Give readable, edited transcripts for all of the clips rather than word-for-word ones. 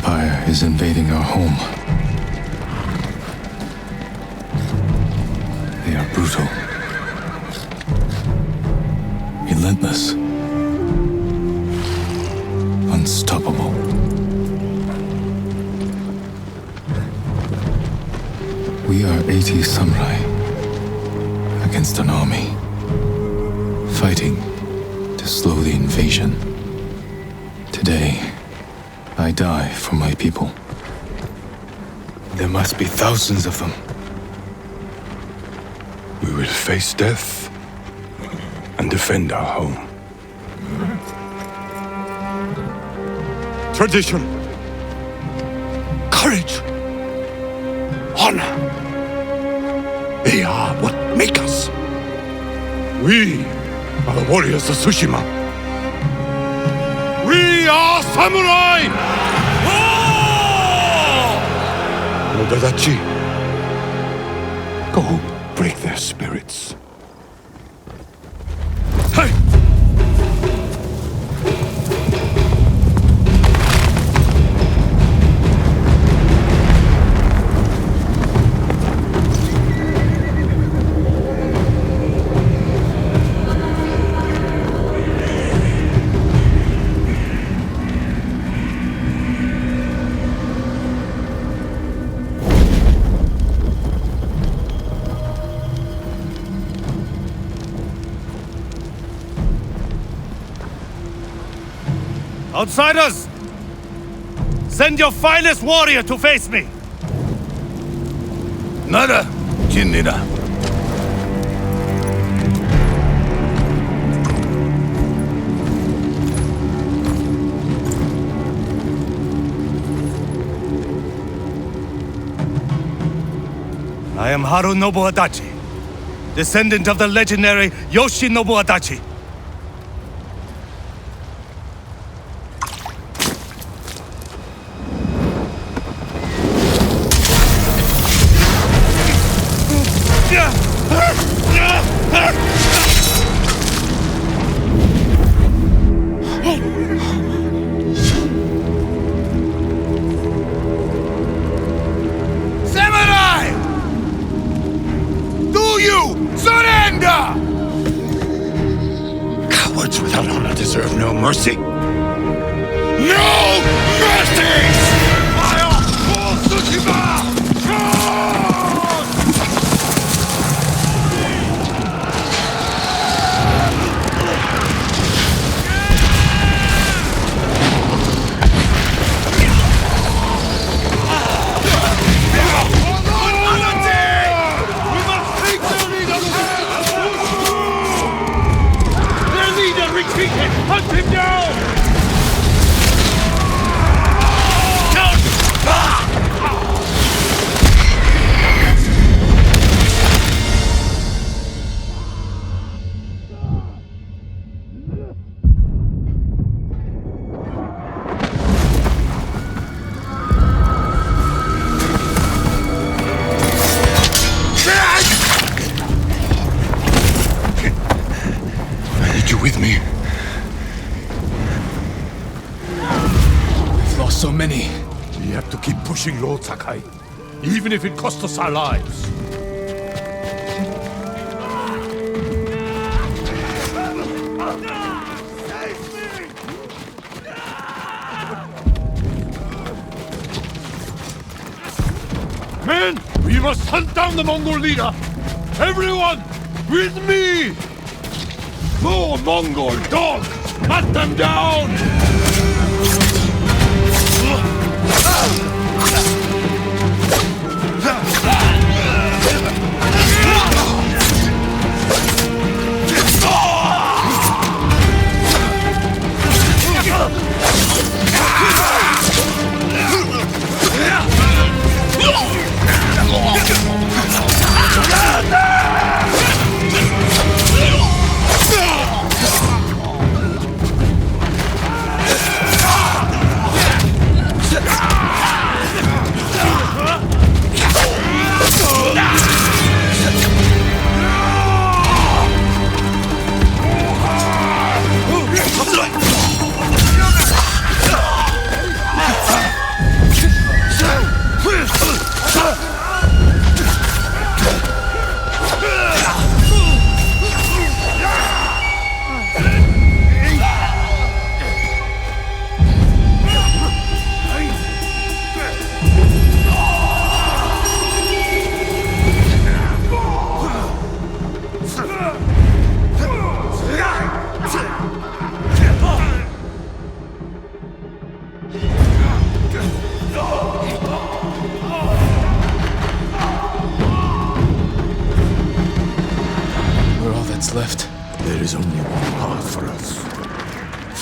Empire is invading our home. They are brutal, relentless, unstoppable. We are 80 samurai against an army, fighting to slow the invasion. Today, I die for my people. There must be thousands of them. We will face death and defend our home. Tradition, courage, honor. They are what make us. We are the warriors of Tsushima. We are samurai! Nodadachi, go break their spirits. Hey! Outsiders! Send your finest warrior to face me! Nada, Jinnida. I am Harunobu Adachi, descendant of the legendary Yoshinobu Adachi. Samurai! Do you surrender? Cowards without honor deserve no mercy. No mercy! Fire for Tsushima! Hunt him down! I need you with me. So many. We have to keep pushing Lord Sakai, even if it costs us our lives. Men, we must hunt down the Mongol leader. Everyone, with me! More Mongol dogs! Hunt them down!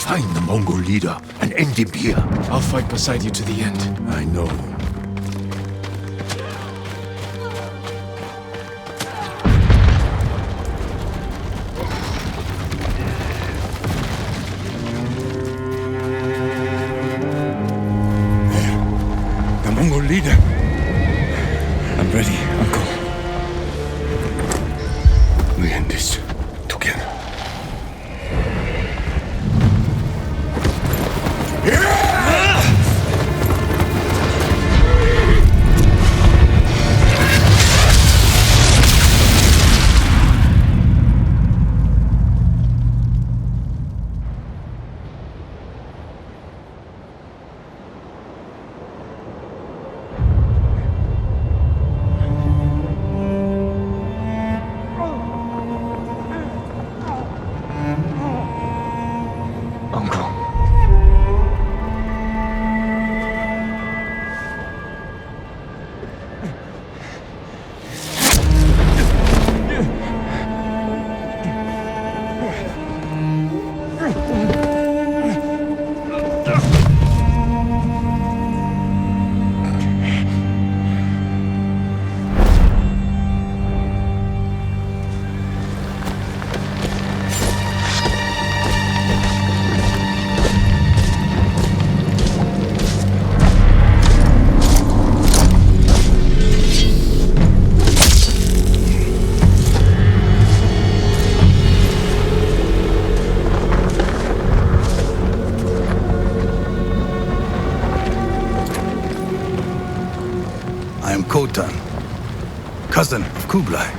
find the Mongol leader and end him here. I'll fight beside you to the end. I know. There. The Mongol leader. I'm ready, Uncle. We end this together. Uncle. I am Khotan, cousin of Kublai,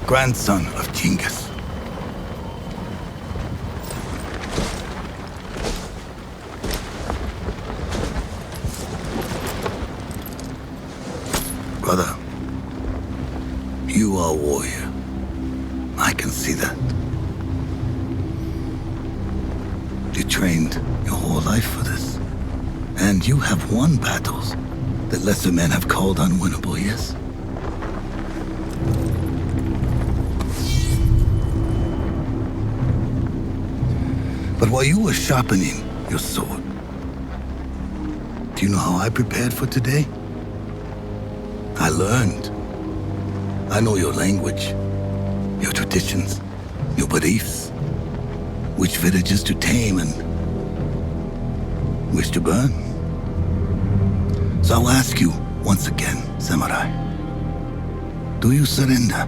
grandson of Genghis. Brother, you are a warrior. I can see that. You trained your whole life for this. And you have won battles that lesser men have called unwinnable, yes? But while you were sharpening your sword, do you know how I prepared for today? I learned. I know your language, your traditions, your beliefs, which villages to tame and which to burn. So I'll ask you once again, Samurai. Do you surrender?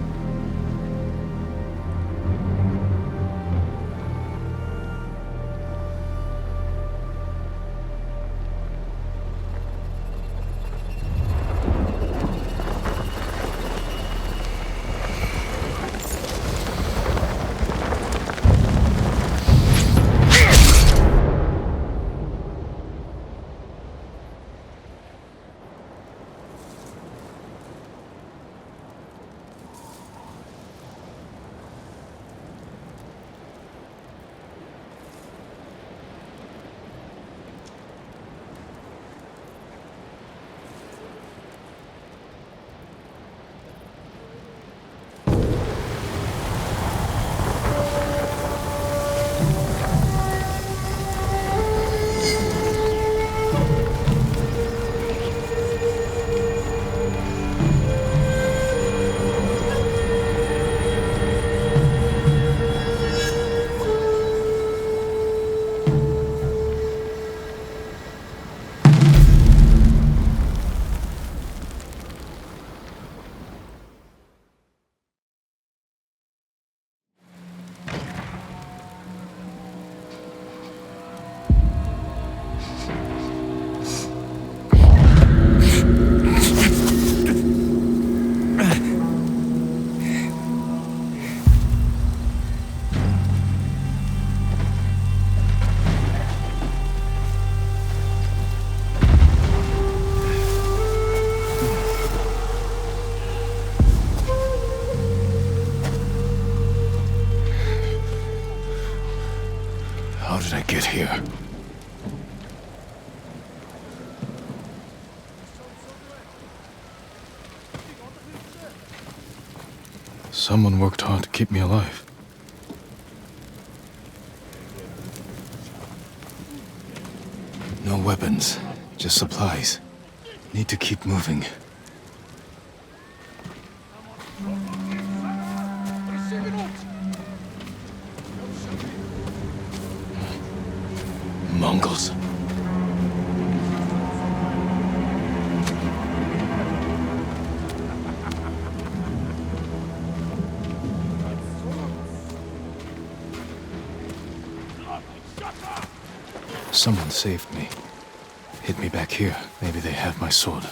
How did I get here? Someone worked hard to keep me alive. No weapons, just supplies. Need to keep moving. Mongols. Someone saved me. Hid me back here. Maybe they have my sword.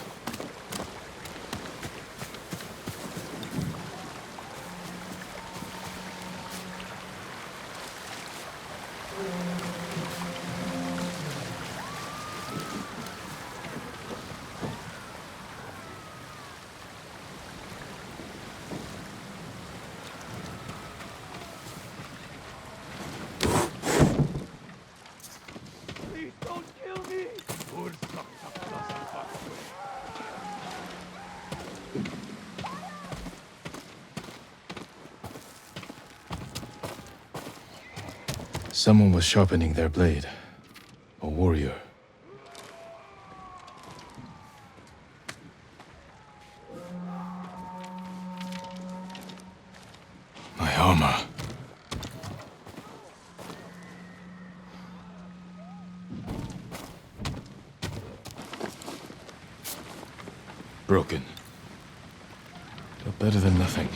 Someone was sharpening their blade. A warrior. My armor. Broken. But better than nothing.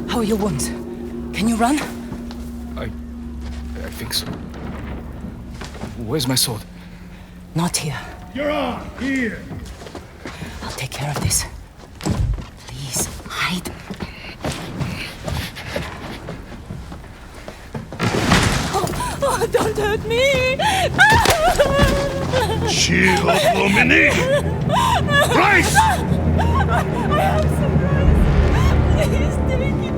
How are your wounds? Can you run? I think so. Where's my sword? Not here. You're on! Here! I'll take care of this. Please, hide. Oh, don't hurt me! Shield Lumini! Rice! I have some rice. Please take it.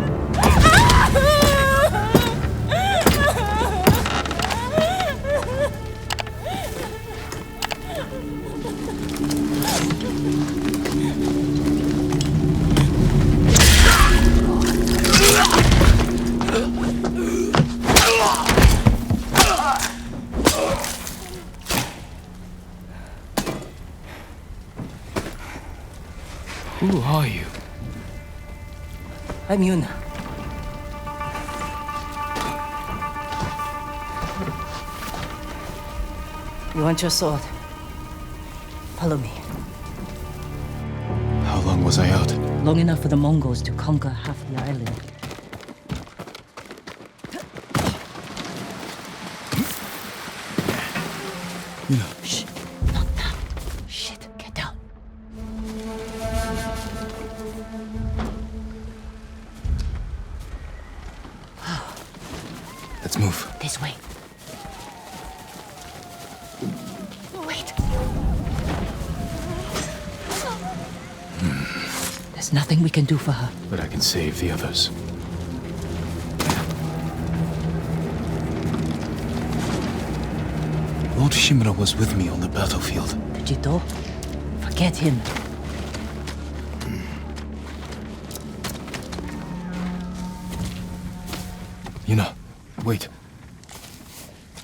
Who are you? I'm Yuna. You want your sword? Follow me. How long was I out? Long enough for the Mongols to conquer half the island. Shh, not now. Shit, get down. Let's move. This way. Wait. There's nothing we can do for her. But I can save the others. Lord Shimura was with me on the battlefield. The Jito? Forget him. Yuna, wait.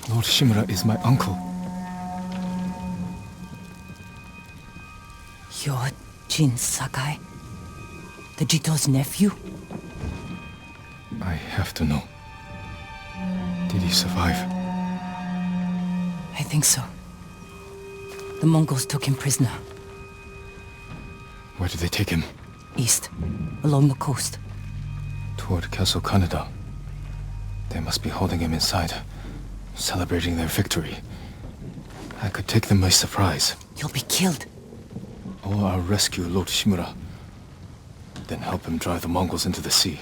Lord Shimura is my uncle. You're Jin Sakai? The Jito's nephew? I have to know. Did he survive? I think so. The Mongols took him prisoner. Where did they take him? East, along the coast. Toward Castle Kaneda. They must be holding him inside, celebrating their victory. I could take them by surprise. You'll be killed. Or I'll rescue Lord Shimura. Then help him drive the Mongols into the sea.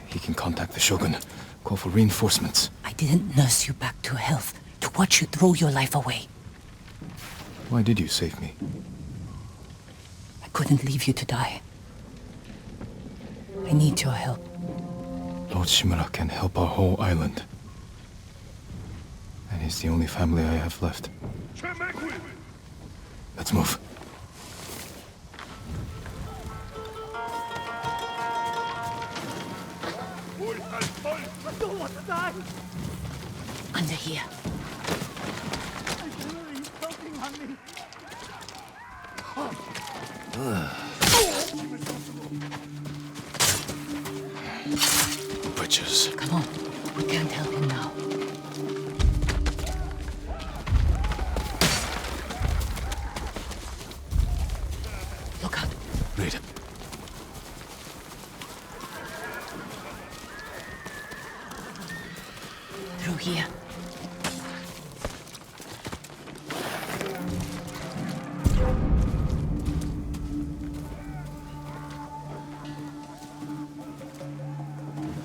He can contact the Shogun, call for reinforcements. I didn't nurse you back to health to watch you throw your life away. Why did you save me? I couldn't leave you to die. I need your help. Lord Shimura can help our whole island. And he's the only family I have left. Let's move. Under here. Witches. Come on. We can't help him now. Look out. Read it. Through here.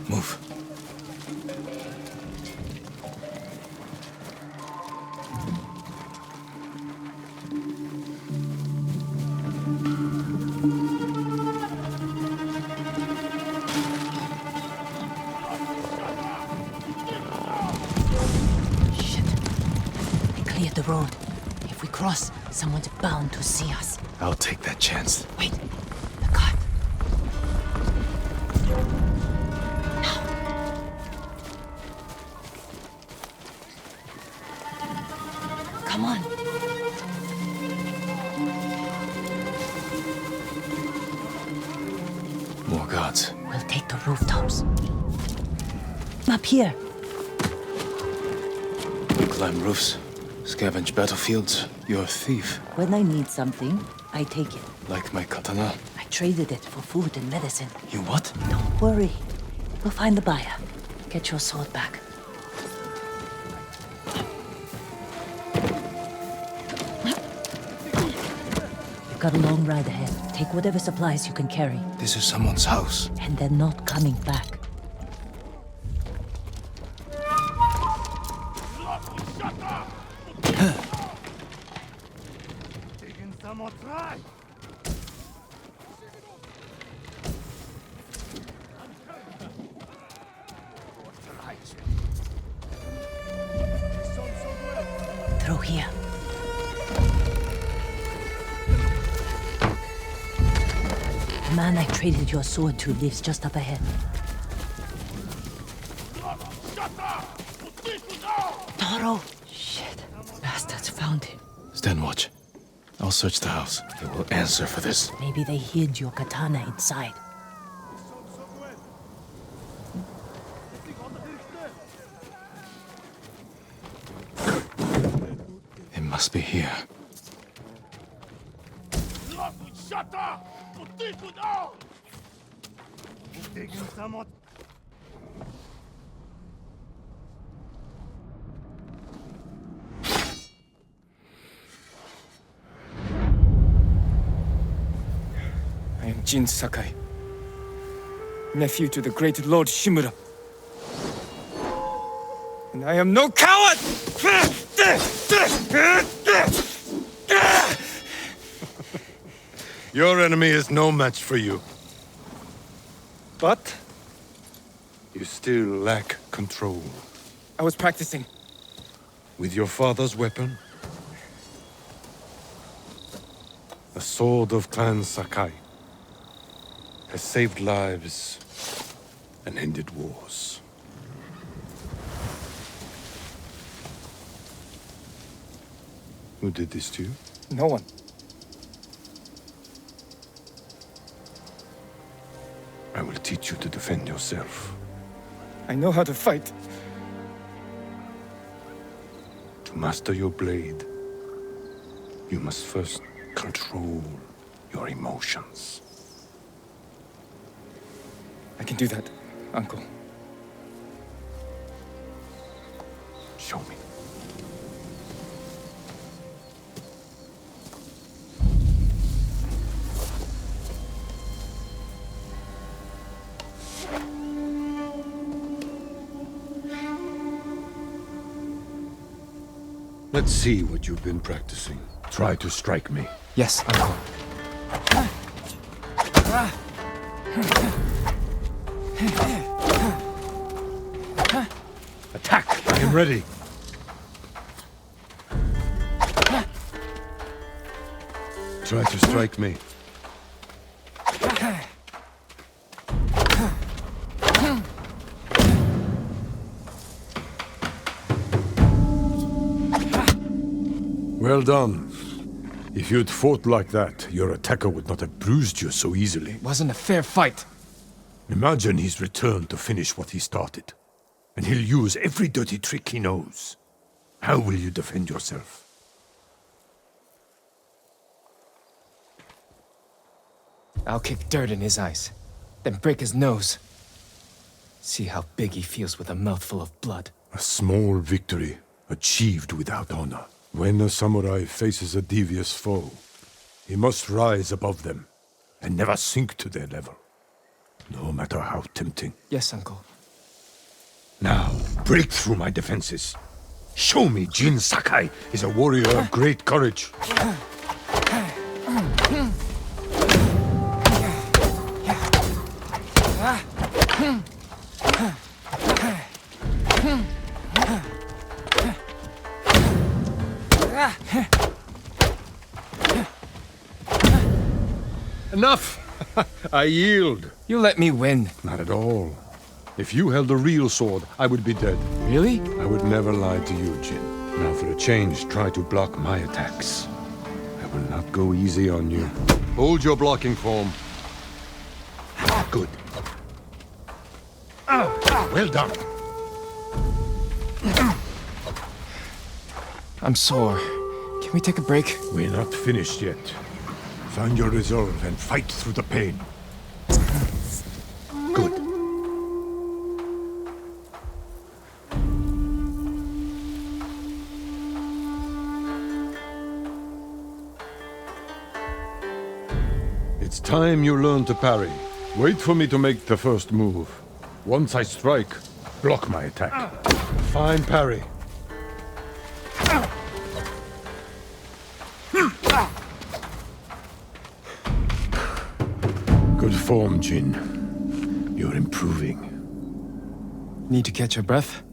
Move. Shit. They cleared the road. If we cross, someone's bound to see us. I'll take that chance. Wait. The cart. Come on. More guards. We'll take the rooftops. Up here. Climb roofs. Scavenge battlefields. You're a thief. When I need something, I take it. Like my katana. I traded it for food and medicine. You what? Don't worry. We'll find the buyer. Get your sword back. You've got a long ride ahead. Take whatever supplies you can carry. This is someone's house. And they're not coming back. Through here. The man I traded your sword to lives just up ahead. Toro! Shit. Bastards found him. Stand watch. I'll search the house. They will answer for this. Maybe they hid your katana inside. It must be here. I am Jin Sakai, nephew to the great Lord Shimura. And I am no coward! Your enemy is no match for you. But you still lack control. I was practicing. With your father's weapon, the sword of Clan Sakai has saved lives and ended wars. Who did this to you? No one. I will teach you to defend yourself. I know how to fight. To master your blade, you must first control your emotions. I can do that, Uncle. Show me. Let's see what you've been practicing. Try to strike me. Yes, Uncle. Attack! I am ready. Try to strike me. Well done. If you'd fought like that, your attacker would not have bruised you so easily. It wasn't a fair fight. Imagine he's returned to finish what he started. And he'll use every dirty trick he knows. How will you defend yourself? I'll kick dirt in his eyes, then break his nose. See how big he feels with a mouthful of blood. A small victory, achieved without honor. When a samurai faces a devious foe, he must rise above them and never sink to their level, no matter how tempting. Yes, Uncle. Now, break through my defenses. Show me Jin Sakai is a warrior of great courage. Enough! I yield. You let me win. Not at all. If you held a real sword, I would be dead. Really? I would never lie to you, Jin. Now for a change, try to block my attacks. I will not go easy on you. Hold your blocking form. Good. Well done. I'm sore. Can we take a break? We're not finished yet. Find your resolve and fight through the pain. Good. It's time you learn to parry. Wait for me to make the first move. Once I strike, block my attack. Fine parry. Good form, Jin. You're improving. Need to catch your breath?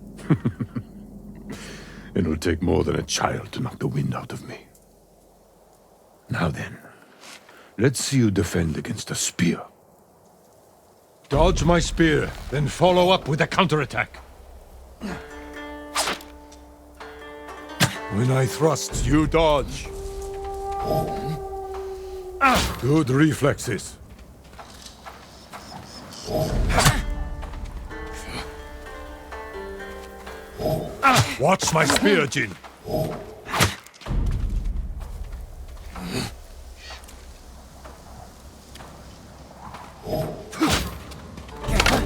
It'll take more than a child to knock the wind out of me. Now then, let's see you defend against a spear. Dodge my spear, then follow up with a counterattack. When I thrust, you dodge. Good reflexes. Watch my spear, Jin.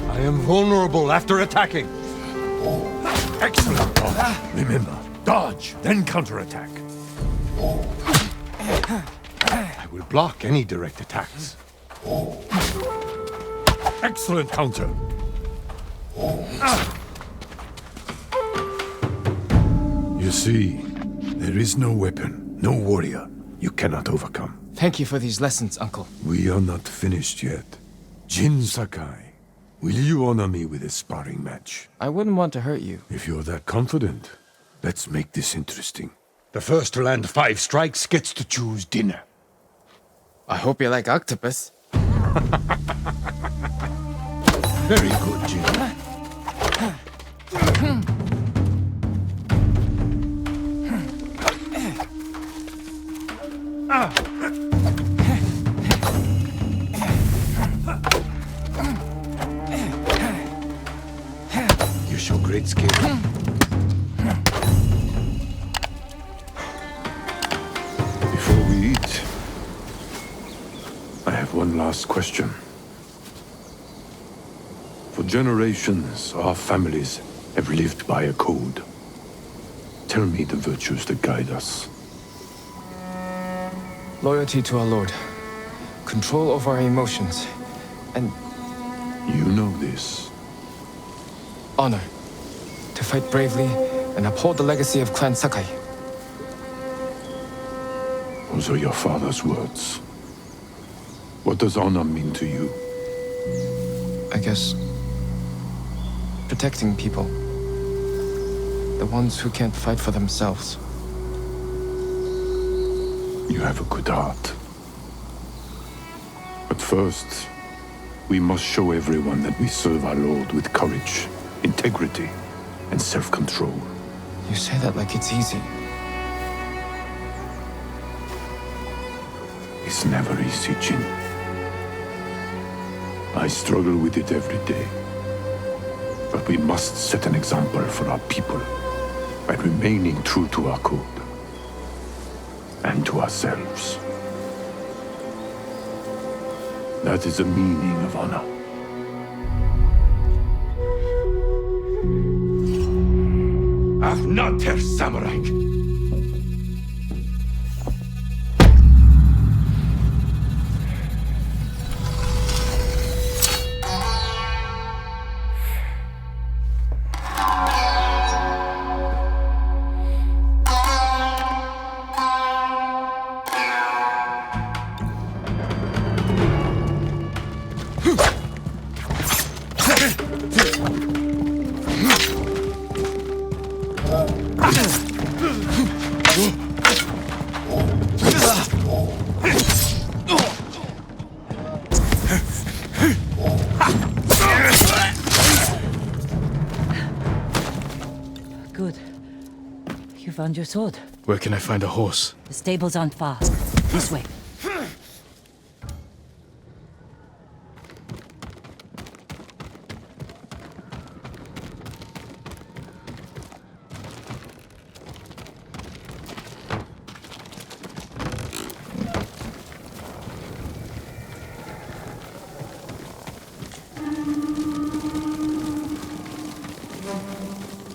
I am vulnerable after attacking. Excellent. Remember, dodge, then counterattack. I will block any direct attacks. Excellent counter. You see, there is no weapon, no warrior you cannot overcome. Thank you for these lessons, Uncle. We are not finished yet. Jin Sakai, will you honor me with a sparring match? I wouldn't want to hurt you. If you're that confident, let's make this interesting. The first to land 5 strikes gets to choose dinner. I hope you like octopus. Very good, Jin. You show great skill. Before we eat, I have one last question. For generations, our families have lived by a code. Tell me the virtues that guide us. Loyalty to our Lord. Control over our emotions. And You know this. honor. To fight bravely and uphold the legacy of Clan Sakai. Those are your father's words. What does honor mean to you? I guess protecting people. The ones who can't fight for themselves. You have a good heart. But first, we must show everyone that we serve our Lord with courage, integrity, and self-control. You say that like it's easy. It's never easy, Jin. I struggle with it every day. But we must set an example for our people by remaining true to our code and to ourselves. That is the meaning of honor. I've not her samurai. Good. You found your sword. Where can I find a horse? The stables aren't far. This way.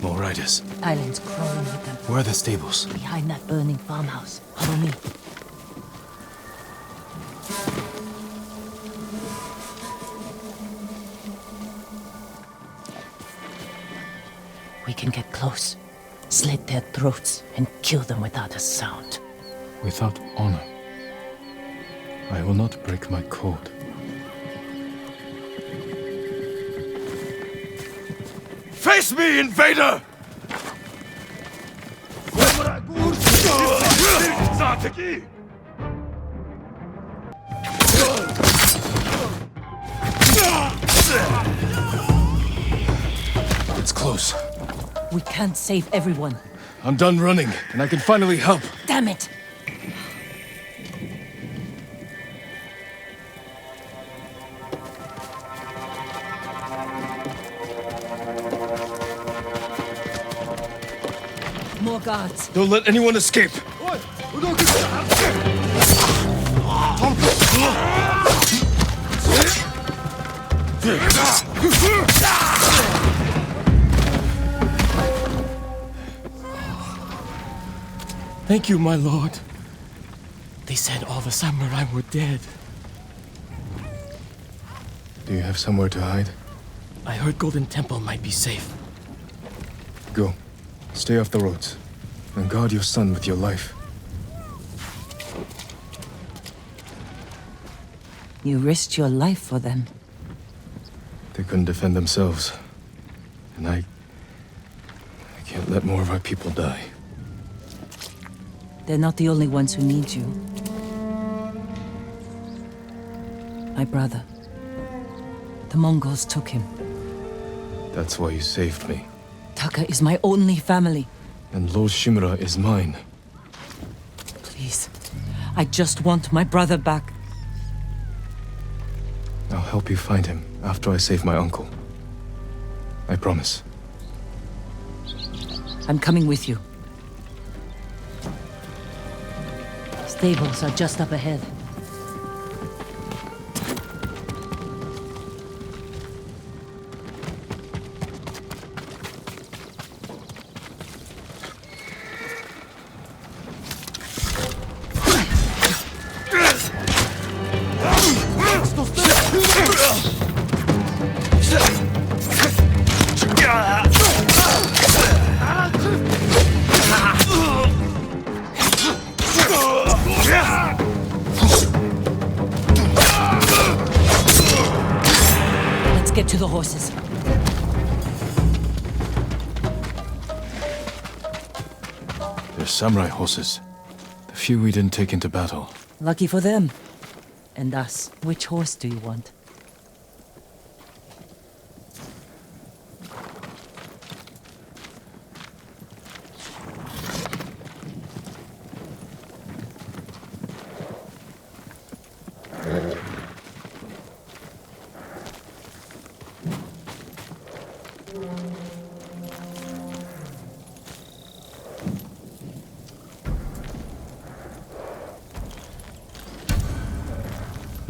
More riders. Island's crawling with them. Where are the stables? Behind that burning farmhouse. Follow me. We can get close, slit their throats, and kill them without a sound. Without honor. I will not break my code. Face me, invader! It's close. We can't save everyone. I'm done running, and I can finally help. Damn it! More guards. Don't let anyone escape. Thank you, my lord. They said all the samurai were dead. Do you have somewhere to hide? I heard Golden Temple might be safe. Go. Stay off the roads. And guard your son with your life. You risked your life for them. They couldn't defend themselves. And I can't let more of our people die. They're not the only ones who need you. My brother. The Mongols took him. That's why you saved me. Taka is my only family. And Lord Shimura is mine. Please. I just want my brother back. I'll help you find him after I save my uncle. I promise. I'm coming with you. Stables are just up ahead. Let's get to the horses. They're samurai horses. The few we didn't take into battle. Lucky for them. And us. Which horse do you want?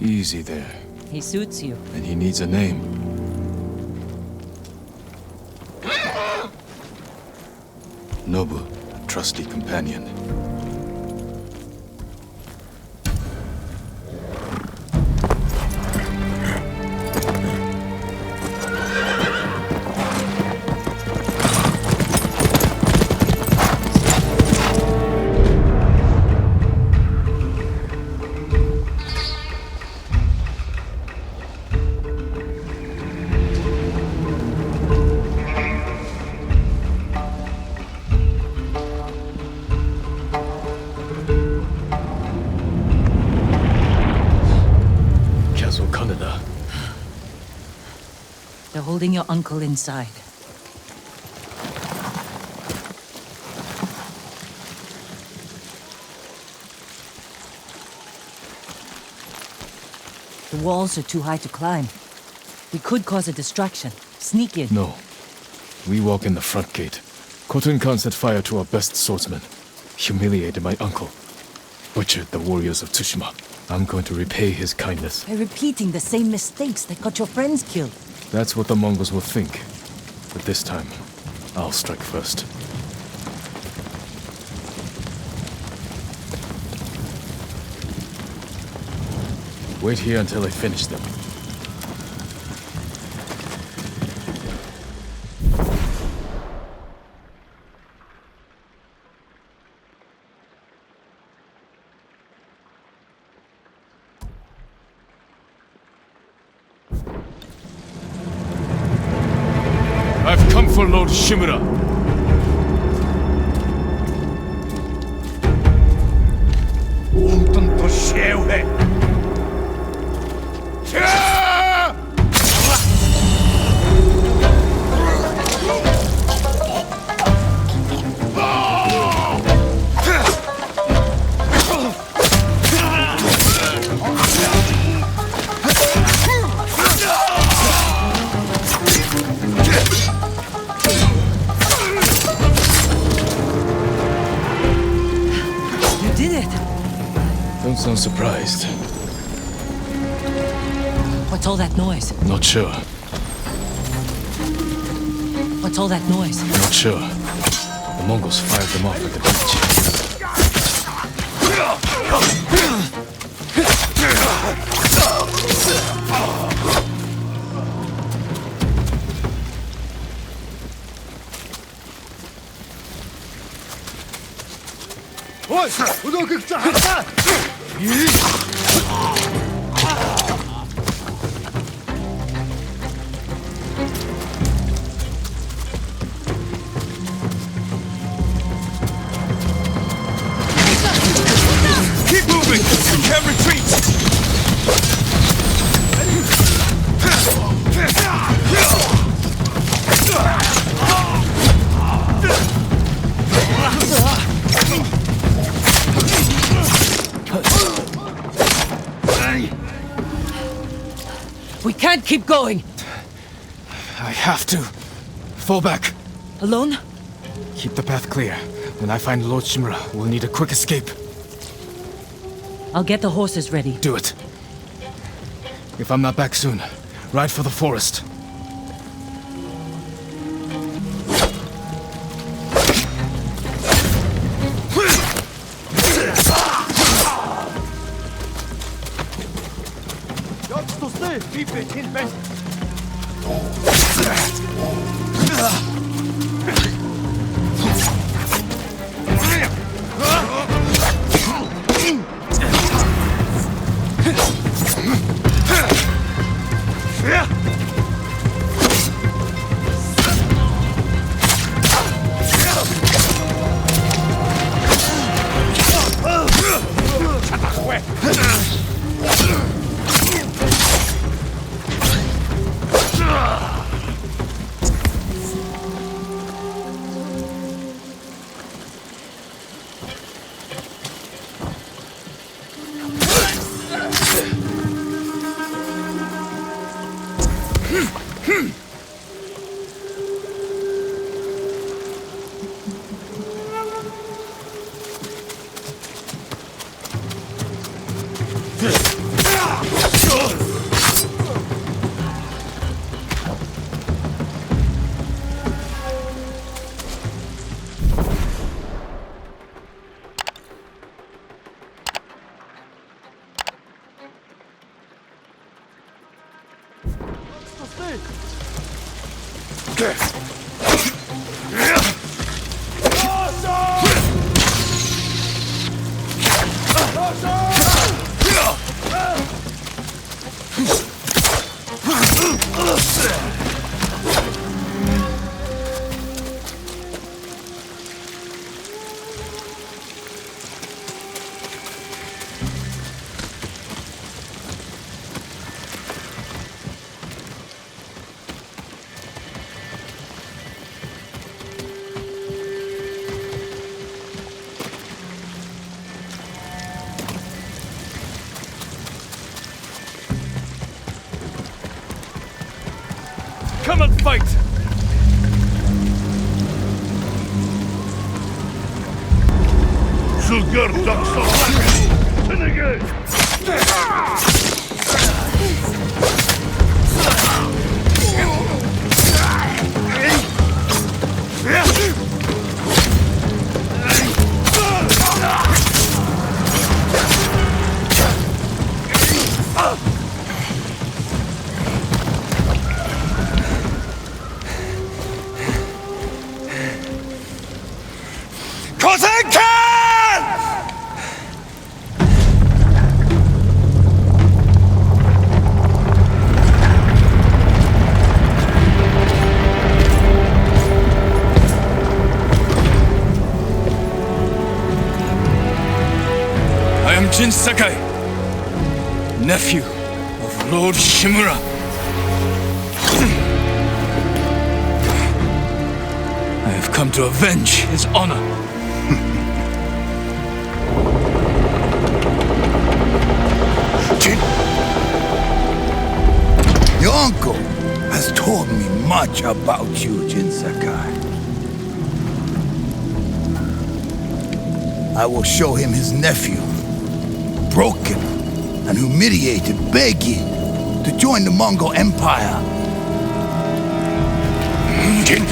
Easy there. He suits you. And he needs a name. Nobu, a trusty companion. They're holding your uncle inside. The walls are too high to climb. We could cause a distraction. Sneak in. No. We walk in the front gate. Khotun Khan set fire to our best swordsman. Humiliated my uncle. Butchered the warriors of Tsushima. I'm going to repay his kindness. By repeating the same mistakes that got your friends killed. That's what the Mongols will think. But this time, I'll strike first. Wait here until I finish them. I've come for Lord Shimura. Don't sound surprised. What's all that noise? Not sure. What's all that noise? Not sure. The Mongols fired them off at the beach. Keep moving! You can't retreat! We can't keep going! I have to. Fall back. Alone? Keep the path clear. When I find Lord Shimura, we'll need a quick escape. I'll get the horses ready. Do it. If I'm not back soon, ride for the forest. Come and fight! I am Jin Sakai, nephew of Lord Shimura. I have come to avenge his honor. Jin, your uncle has told me much about you, Jin Sakai. I will show him his nephew, broken and humiliated, begging to join the Mongol Empire. Jin!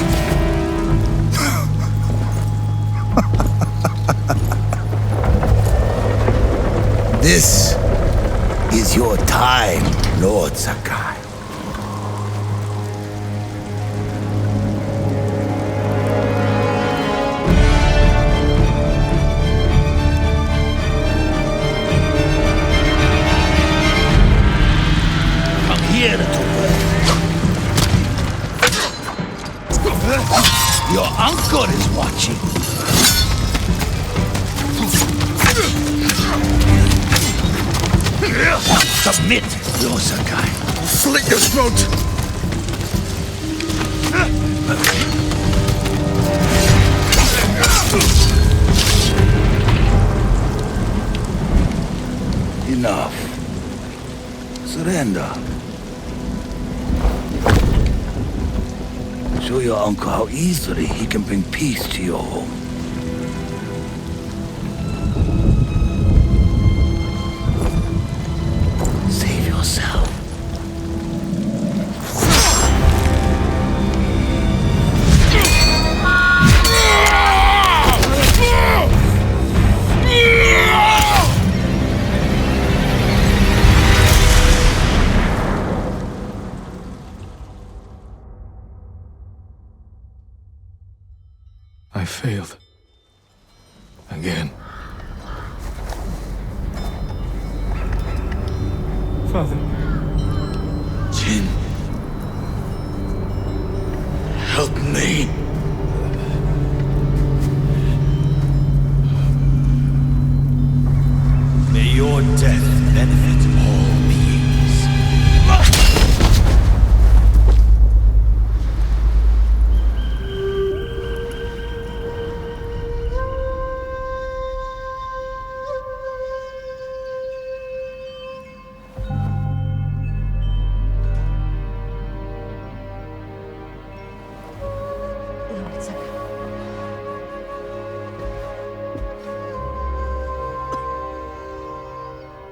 This is your time, Lord Sakai. Come here, little boy. Your uncle is watching. Submit, Lord Sakai. Slit your throat! Enough. Surrender. Show your uncle how easily he can bring peace to your home. Save yourself. I failed. Again. Father. Jin. Help me. May your death benefit all beings.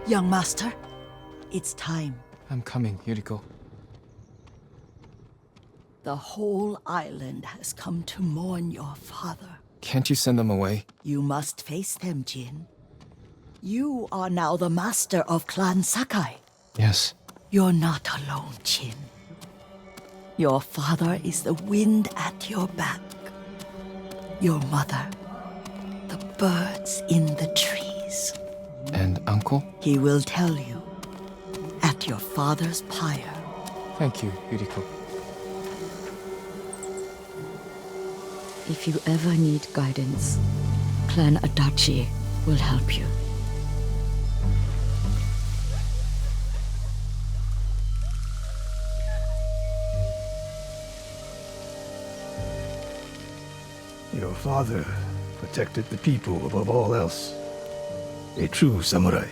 Young master, it's time. I'm coming, Yuriko. The whole island has come to mourn your father. Can't you send them away? You must face them, Jin. You are now the master of Clan Sakai. Yes. You're not alone, Jin. Your father is the wind at your back. Your mother, the birds in the trees. And Uncle? He will tell you at your father's pyre. Thank you, Yuriko. If you ever need guidance, Clan Adachi will help you. Your father protected the people above all else. A true samurai.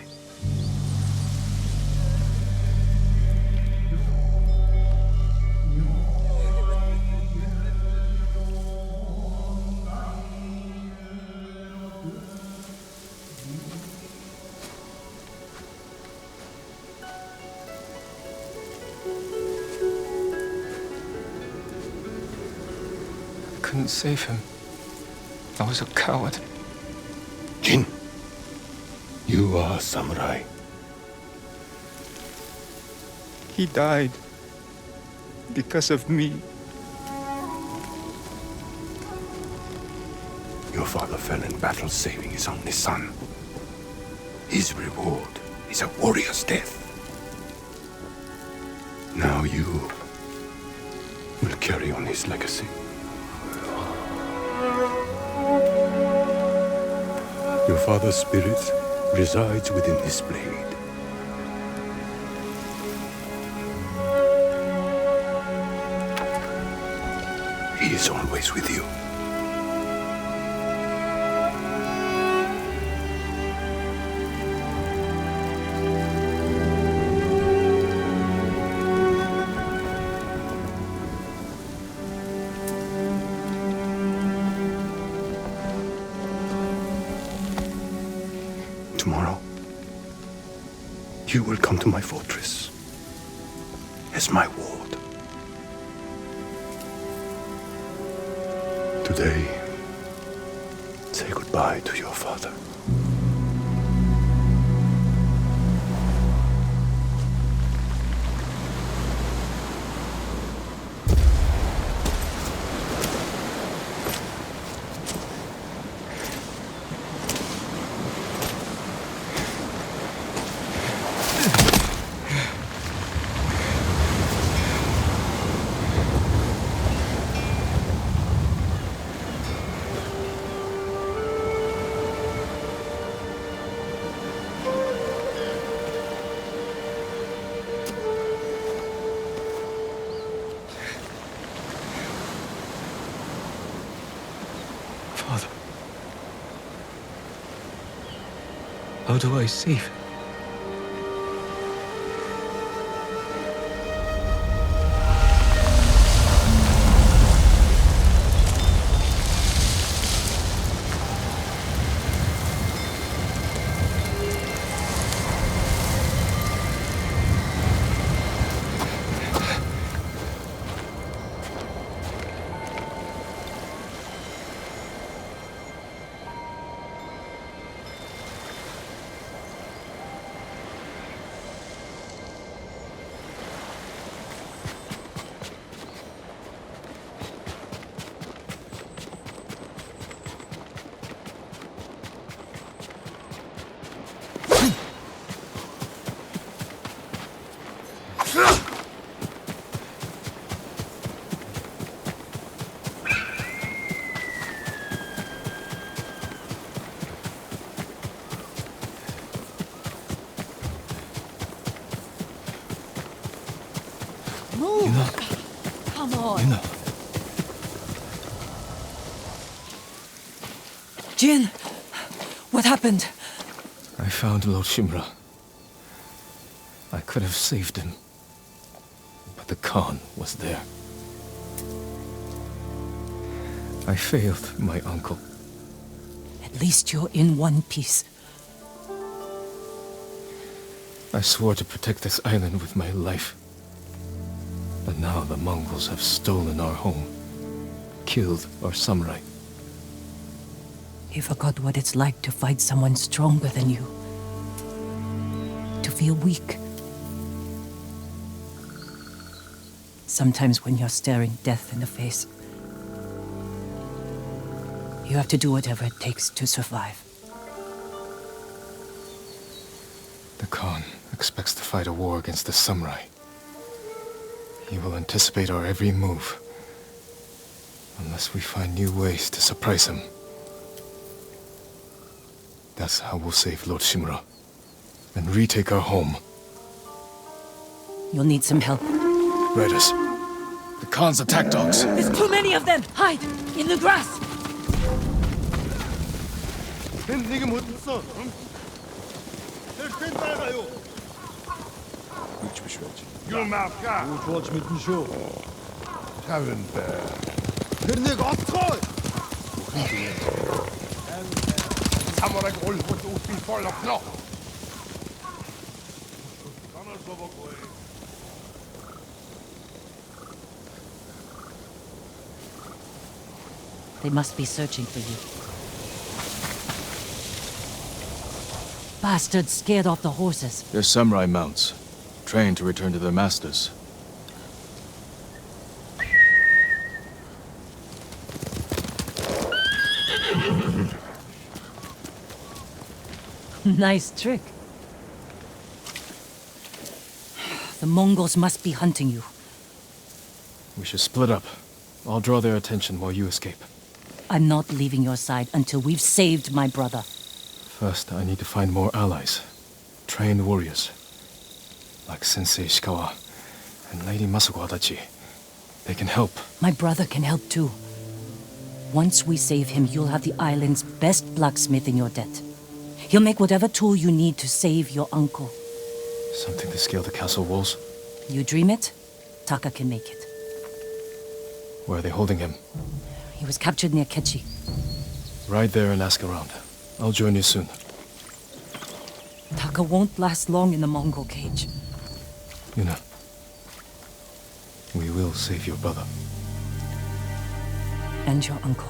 Couldn't save him. I was a coward. Jin, you are a samurai. He died because of me. Your father fell in battle saving his only son. His reward is a warrior's death. Now you will carry on his legacy. Your father's spirit resides within this blade. He is always with you. Tomorrow, you will come to my fortress as my ward. Today, say goodbye to your father. Father. How do I save him? Move! Come on! Jin! What happened? I found Lord Shimura. I could have saved him. But the Khan was there. I failed my uncle. At least you're in one piece. I swore to protect this island with my life. But now the Mongols have stolen our home, killed our samurai. You forgot what it's like to fight someone stronger than you. To feel weak. Sometimes when you're staring death in the face, you have to do whatever it takes to survive. The Khan expects to fight a war against the samurai. He will anticipate our every move, unless we find new ways to surprise him. That's how we'll save Lord Shimura, and retake our home. You'll need some help. Riders. The Khan's attack dogs. There's too many of them! Hide! In the grass! They must be searching for you. Bastards scared off the horses. They're samurai mounts, trained to return to their masters. Nice trick. The Mongols must be hunting you. We should split up. I'll draw their attention while you escape. I'm not leaving your side until we've saved my brother. First, I need to find more allies. Trained warriors. Like Sensei Ishikawa and Lady Masako Adachi. They can help. My brother can help too. Once we save him, you'll have the island's best blacksmith in your debt. He'll make whatever tool you need to save your uncle. Something to scale the castle walls? You dream it, Taka can make it. Where are they holding him? He was captured near Kechi. Ride there and ask around. I'll join you soon. Taka won't last long in the Mongol cage. Yuna, we will save your brother. And your uncle.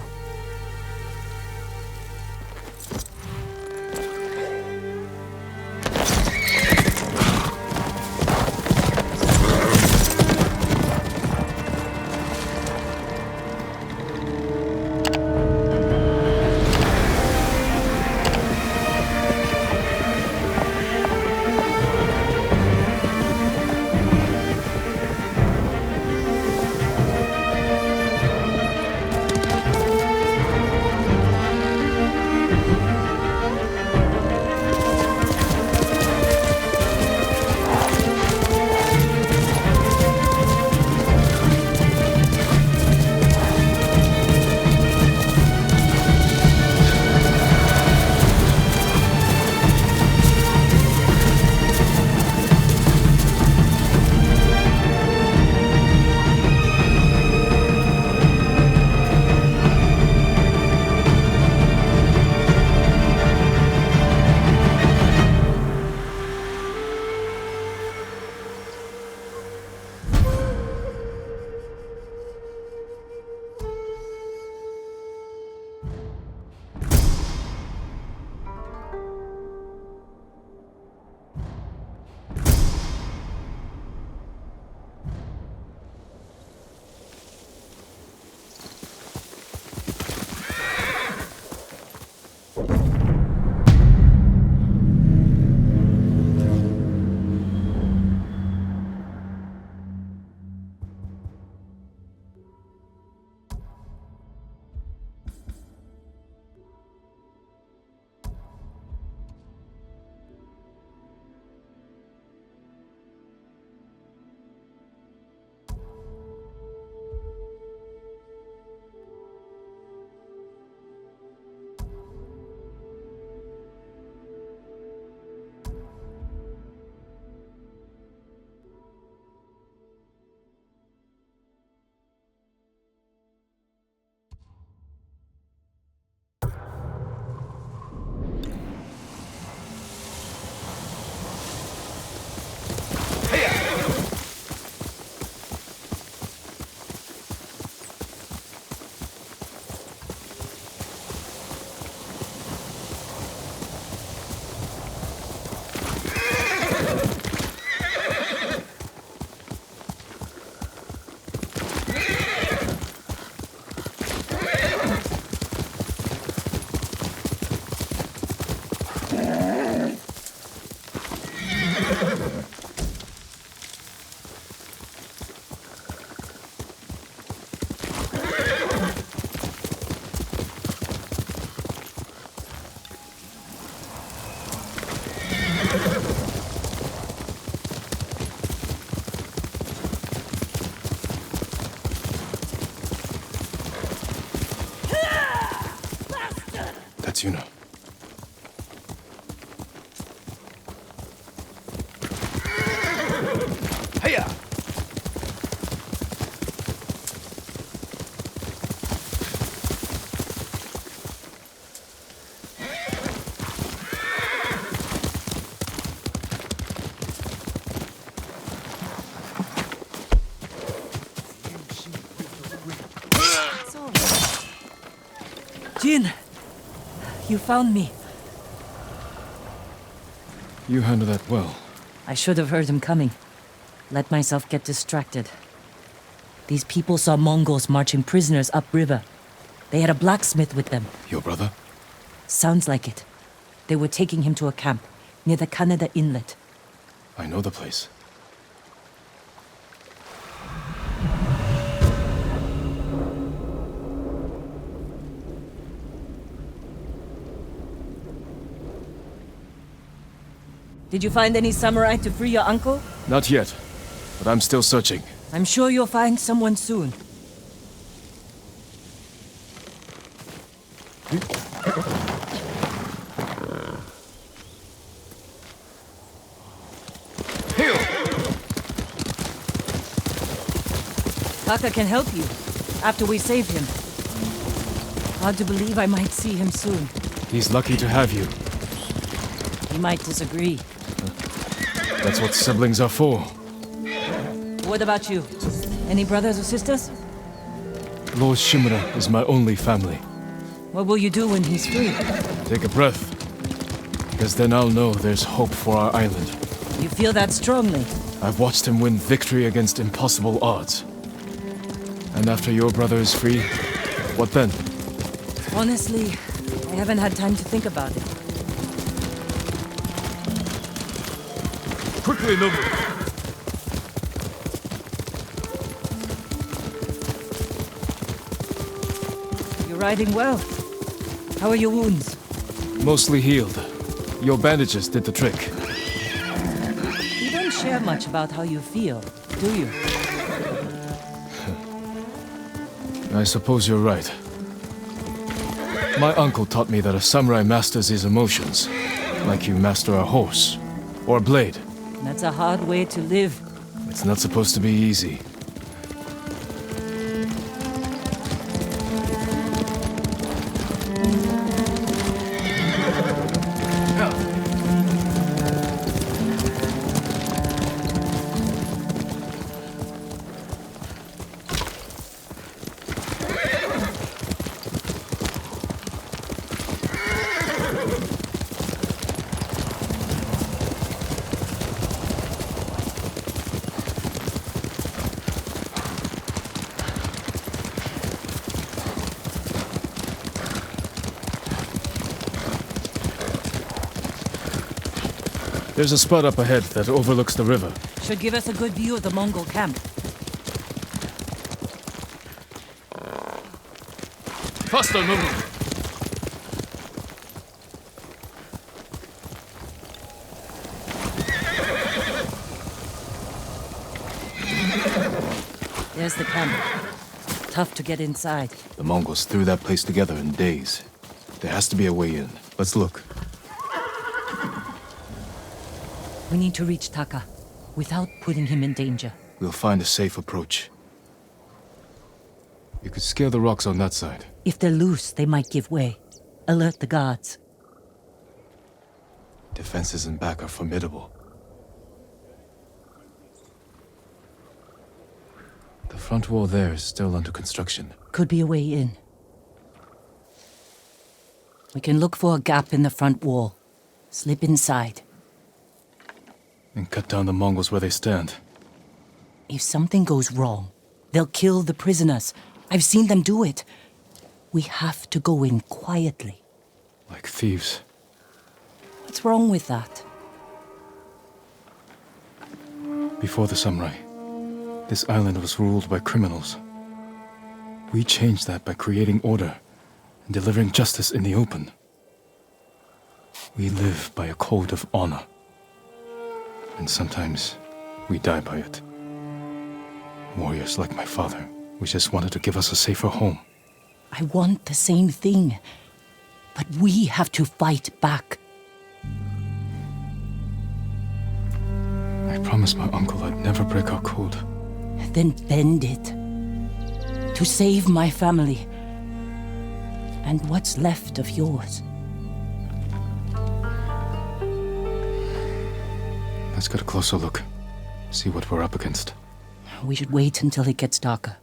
Fortuna. Hiya! Jin! You found me. You handled that well. I should have heard him coming. Let myself get distracted. These people saw Mongols marching prisoners upriver. They had a blacksmith with them. Your brother? Sounds like it. They were taking him to a camp near the Kaneda Inlet. I know the place. Did you find any samurai to free your uncle? Not yet, but I'm still searching. I'm sure you'll find someone soon. Taka can help you, after we save him. Hard to believe I might see him soon. He's lucky to have you. He might disagree. That's what siblings are for. What about you? Any brothers or sisters? Lord Shimura is my only family. What will you do when he's free? Take a breath. Because then I'll know there's hope for our island. You feel that strongly? I've watched him win victory against impossible odds. And after your brother is free, what then? Honestly, I haven't had time to think about it. Quickly, Nobu! You're riding well. How are your wounds? Mostly healed. Your bandages did the trick. You don't share much about how you feel, do you? I suppose you're right. My uncle taught me that a samurai masters his emotions, like you master a horse or a blade. That's a hard way to live. It's not supposed to be easy. There's a spot up ahead that overlooks the river. Should give us a good view of the Mongol camp. Faster, Nobu! There's the camp. Tough to get inside. The Mongols threw that place together in days. There has to be a way in. Let's look. We need to reach Taka, without putting him in danger. We'll find a safe approach. You could scale the rocks on that side. If they're loose, they might give way. Alert the guards. Defenses in back are formidable. The front wall there is still under construction. Could be a way in. We can look for a gap in the front wall. Slip inside. And cut down the Mongols where they stand. If something goes wrong, they'll kill the prisoners. I've seen them do it. We have to go in quietly. Like thieves. What's wrong with that? Before the samurai, this island was ruled by criminals. We changed that by creating order and delivering justice in the open. We live by a code of honor. And sometimes, we die by it. Warriors like my father, we just wanted to give us a safer home. I want the same thing. But we have to fight back. I promised my uncle I'd never break our code. Then bend it. To save my family. And what's left of yours. Let's get a closer look. See what we're up against. We should wait until it gets darker.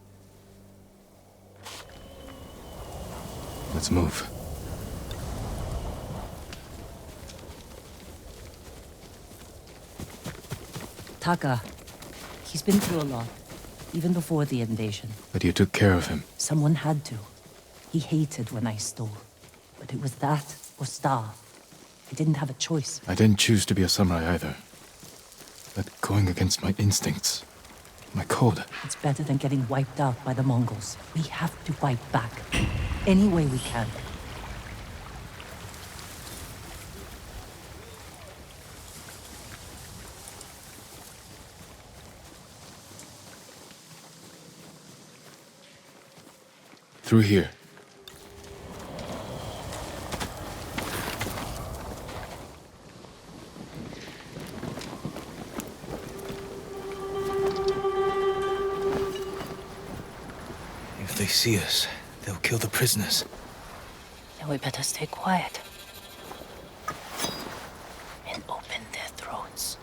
Let's move. Taka. He's been through a lot. Even before the invasion. But you took care of him. Someone had to. He hated when I stole. But it was that or starve. I didn't have a choice. I didn't choose to be a samurai either. But going against my instincts, my code. It's better than getting wiped out by the Mongols. We have to fight back. Any way we can. Through here. If they see us, they'll kill the prisoners. Then we better stay quiet. And open their throats.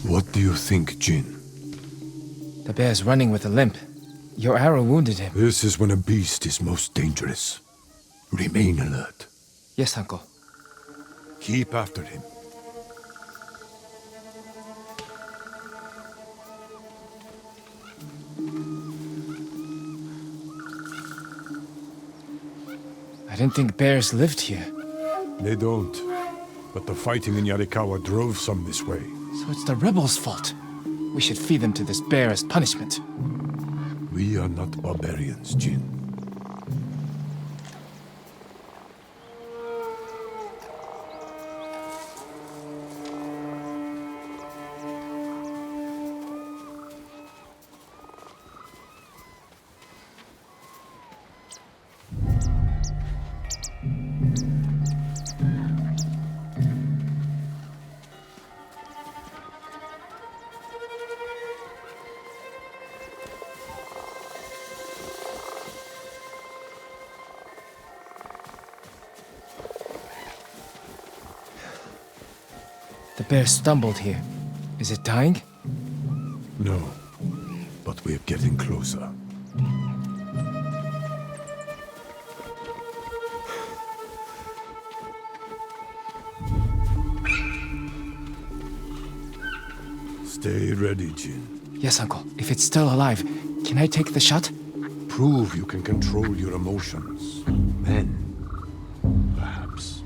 What do you think, Jin? The bear's running with a limp. Your arrow wounded him. This is when a beast is most dangerous. Remain alert. Yes, Uncle. Keep after him. I didn't think bears lived here. They don't. But the fighting in Yarikawa drove some this way. So it's the rebels' fault. We should feed them to this bear as punishment. We are not barbarians, Jin. The bear stumbled here. Is it dying? No, but we're getting closer. Stay ready, Jin. Yes, Uncle. If it's still alive, can I take the shot? Prove you can control your emotions. Then, perhaps.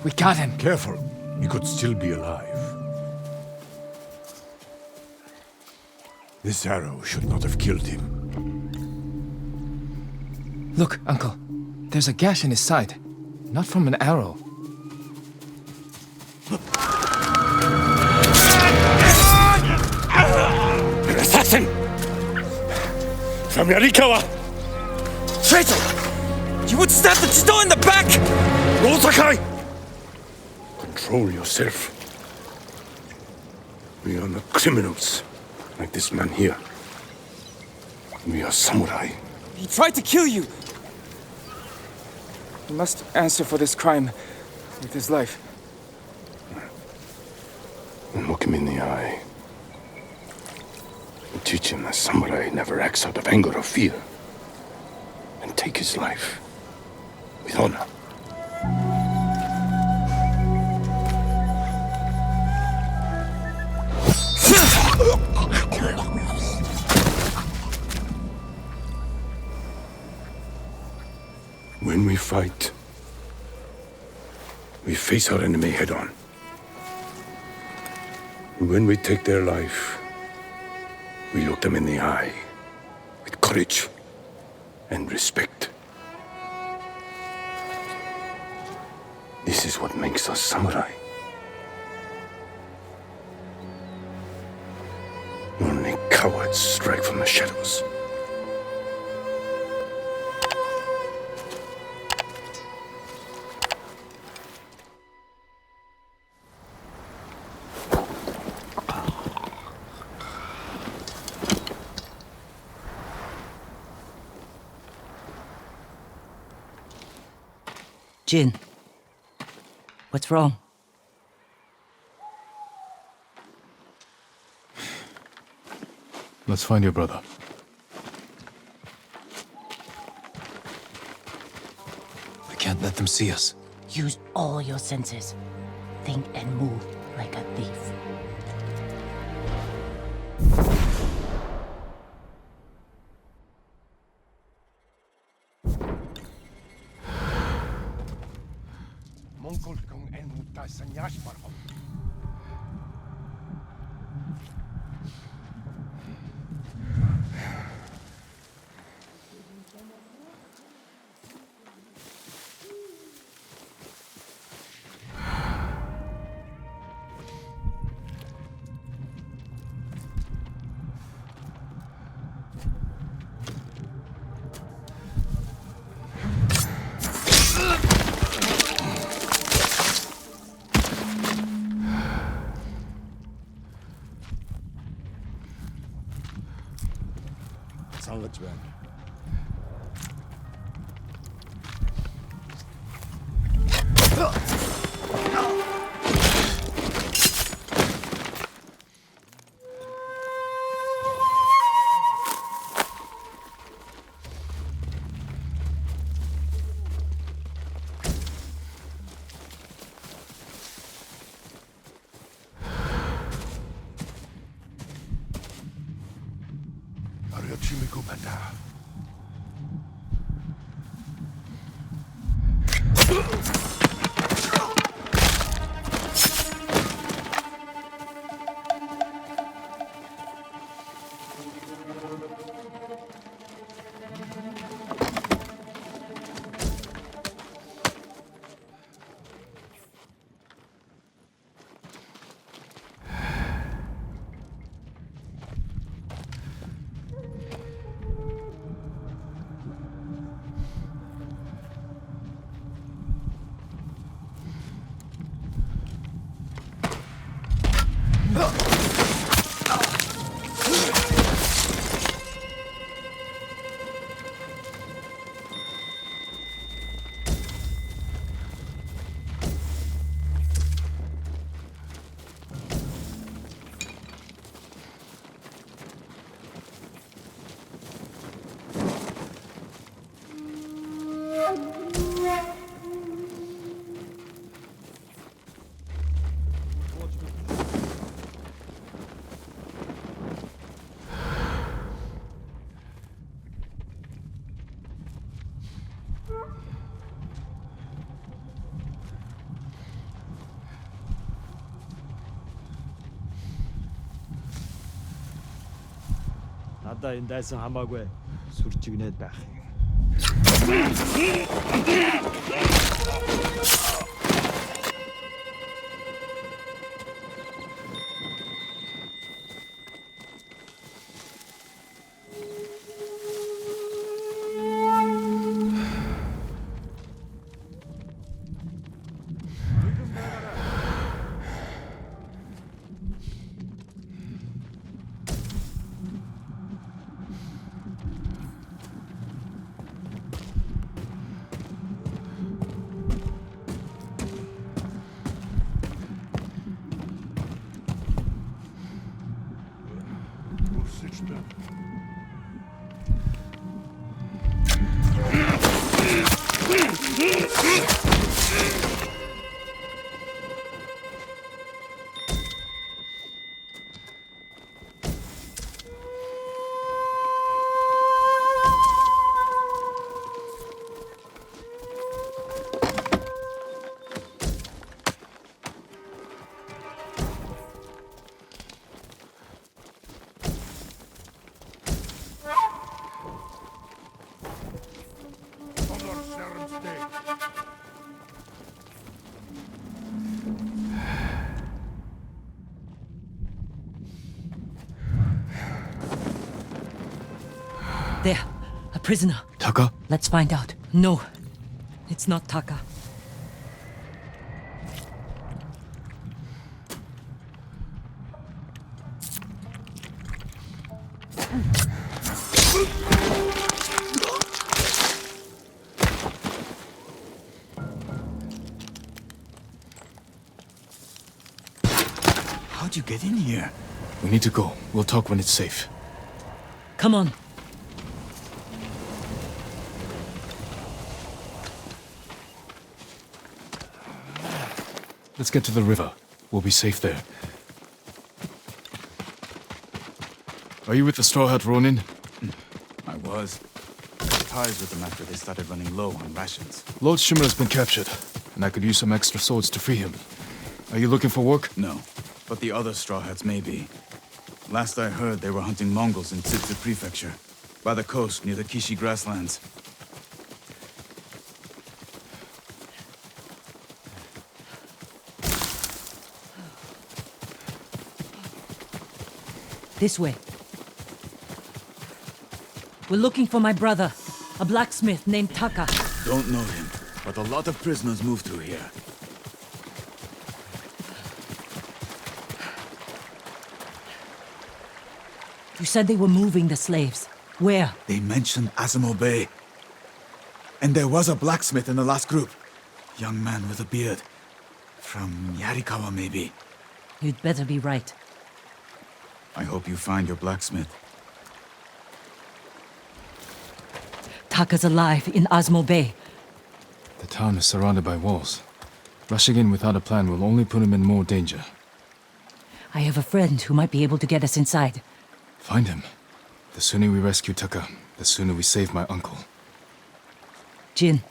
We got him. Careful. He could still be alive. This arrow should not have killed him. Look, Uncle. There's a gash in his side. Not from an arrow. Assassin! Samirikawa! Traitor! You would stab the Chido in the back! Lord Sakai! Control yourself. We are not criminals, like this man here. We are samurai. He tried to kill you! He must answer for this crime with his life. And look him in the eye. And teach him that samurai never acts out of anger or fear. And take his life with honor. When we fight, we face our enemy head-on. When we take their life, we look them in the eye with courage and respect. This is what makes us samurai. Only cowards strike from the shadows. Jin, what's wrong? Let's find your brother. I can't let them see us. Use all your senses. Think and move like a thief. Salvageman. Надаа энэ дайсан хамаагүй сүрчигнээд байх юм. them. There, a prisoner. Taka? Let's find out. No, it's not Taka. How'd you get in here? We need to go. We'll talk when it's safe. Come on. Let's get to the river. We'll be safe there. Are you with the Straw Hat Ronin? I was. Cut ties with them after they started running low on rations. Lord Shimura's been captured, and I could use some extra swords to free him. Are you looking for work? No, but the other Straw Hats may be. Last I heard, they were hunting Mongols in Tsutsu Prefecture, by the coast near the Kishi grasslands. This way. We're looking for my brother, a blacksmith named Taka. Don't know him, but a lot of prisoners move through here. You said they were moving the slaves. Where? They mentioned Azamo Bay. And there was a blacksmith in the last group. Young man with a beard. From Yarikawa, maybe. You'd better be right. I hope you find your blacksmith. Taka's alive in Azamo Bay. The town is surrounded by walls. Rushing in without a plan will only put him in more danger. I have a friend who might be able to get us inside. Find him. The sooner we rescue Taka, the sooner we save my uncle. Jin.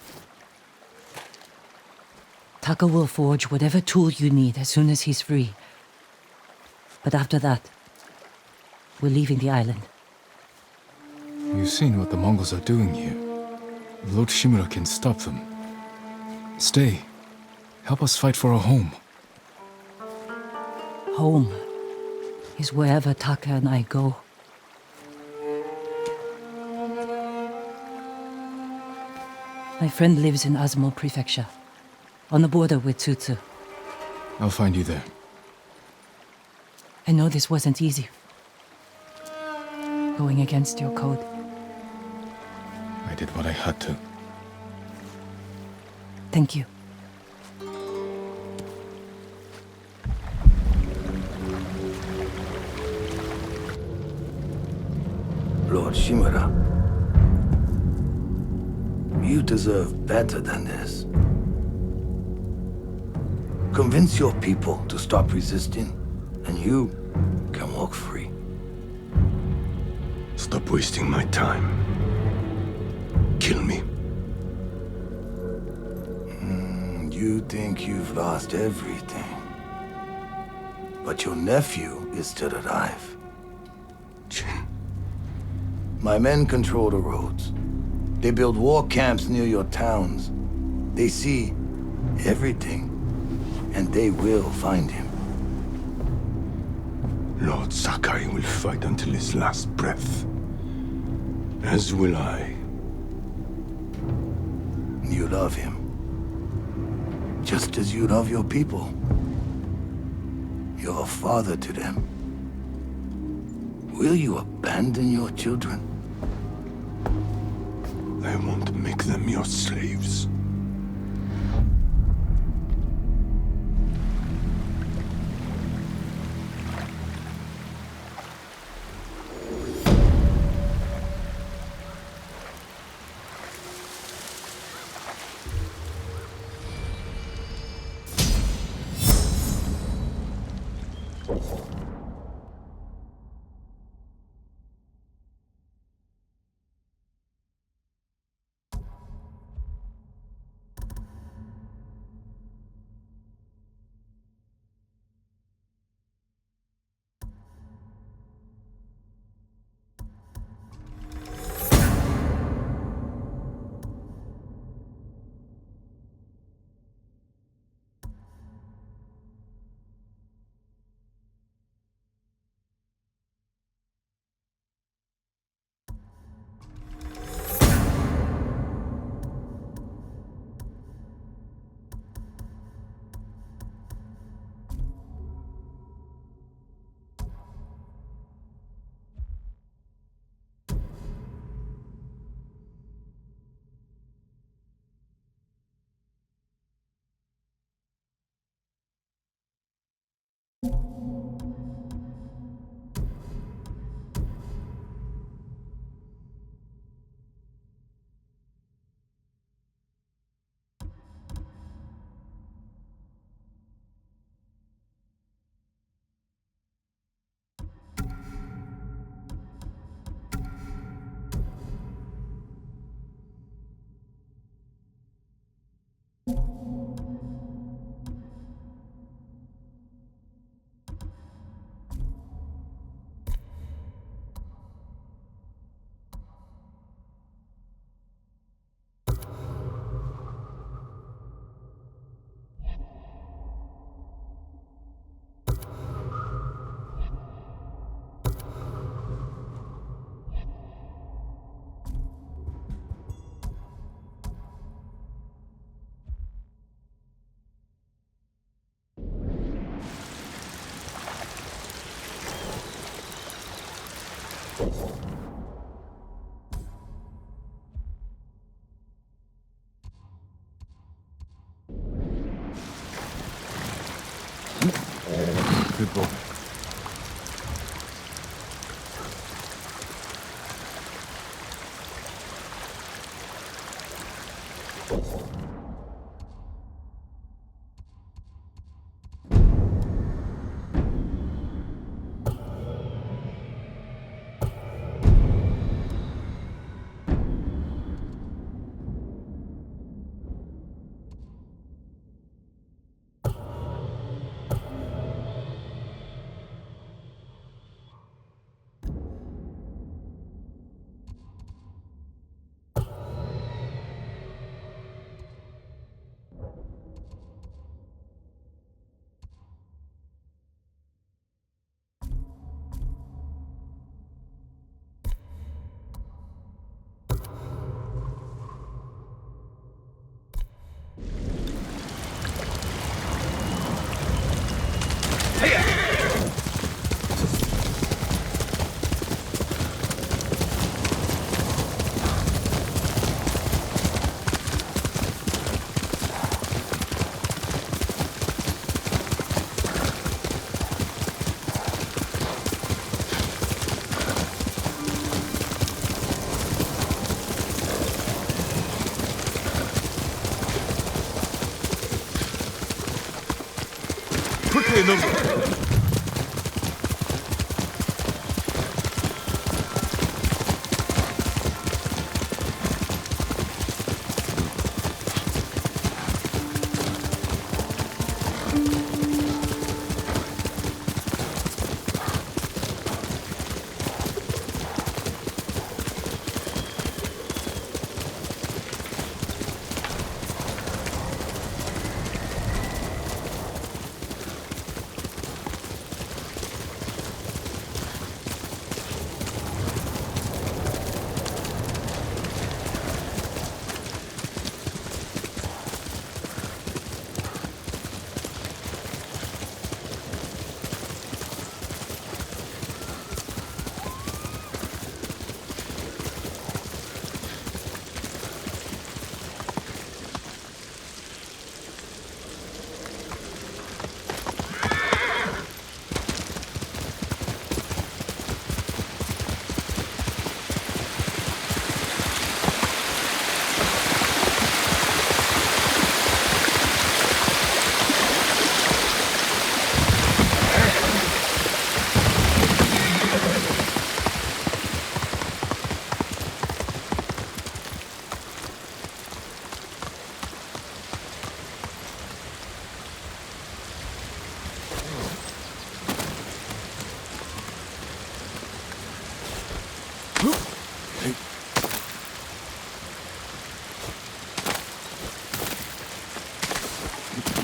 Taka will forge whatever tool you need as soon as he's free. But after that, we're leaving the island. You've seen what the Mongols are doing here. Lord Shimura can stop them. Stay. Help us fight for a home. Home is wherever Taka and I go. My friend lives in Azamo Prefecture, on the border with Tsutsu. I'll find you there. I know this wasn't easy. Going against your code. I did what I had to. Thank you. Lord Shimura, you deserve better than this. Convince your people to stop resisting, and you can walk free. Stop wasting my time. Kill me. You think you've lost everything. But your nephew is still alive. Jin. My men control the roads. They build war camps near your towns. They see everything, and they will find him. Lord Sakai will fight until his last breath. As will I. You love him. Just as you love your people. You're a father to them. Will you abandon your children? I won't make them your slaves. Good boy. Quickly, number.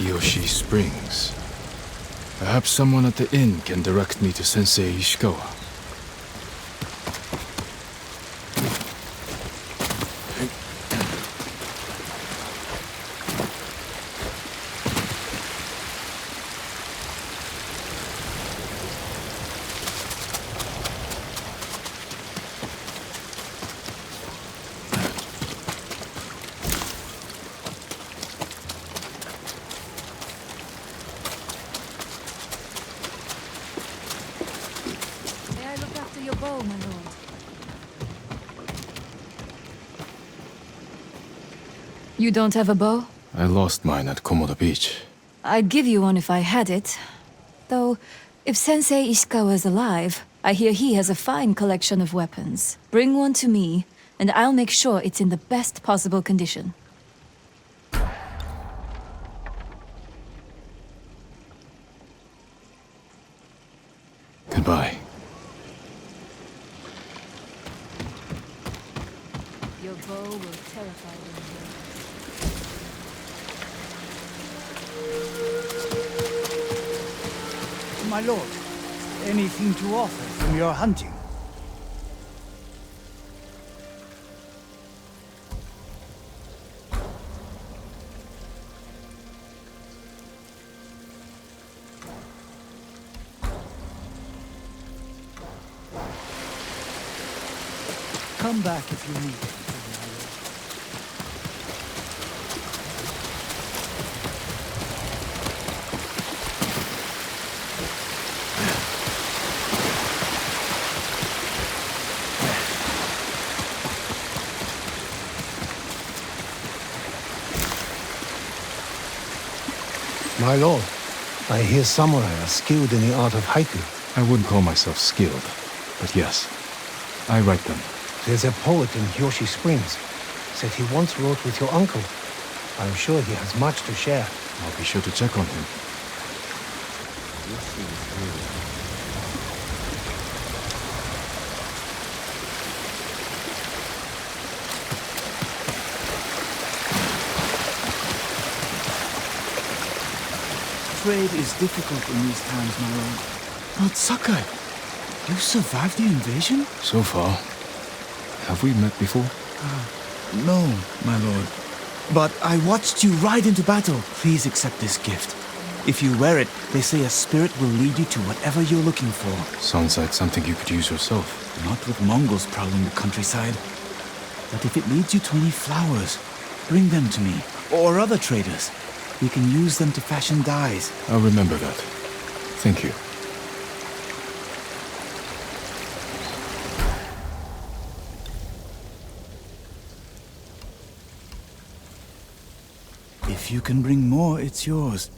Yoshi Springs. Perhaps someone at the inn can direct me to Sensei Ishikawa. May I look after your bow, my lord? You don't have a bow? I lost mine at Komoda Beach. I'd give you one if I had it. Though, if Sensei Ishikawa is alive, I hear he has a fine collection of weapons. Bring one to me, and I'll make sure it's in the best possible condition. Goodbye. Your bow will terrify them. My lord, anything to offer from your hunting? Come back if you need anything, my lord. My lord, I hear samurai are skilled in the art of haiku. I wouldn't call myself skilled, but yes, I write them. There's a poet in Yoshi Springs. Said he once wrote with your uncle. I'm sure he has much to share. I'll be sure to check on him. Trade is difficult in these times, my lord. Lord Sakai, you survived the invasion? So far. Have we met before? No, my lord. But I watched you ride into battle. Please accept this gift. If you wear it, they say a spirit will lead you to whatever you're looking for. Sounds like something you could use yourself. Not with Mongols prowling the countryside. But if it leads you to any flowers, bring them to me. Or other traders. We can use them to fashion dyes. I'll remember that. Thank you. If you can bring more, it's yours.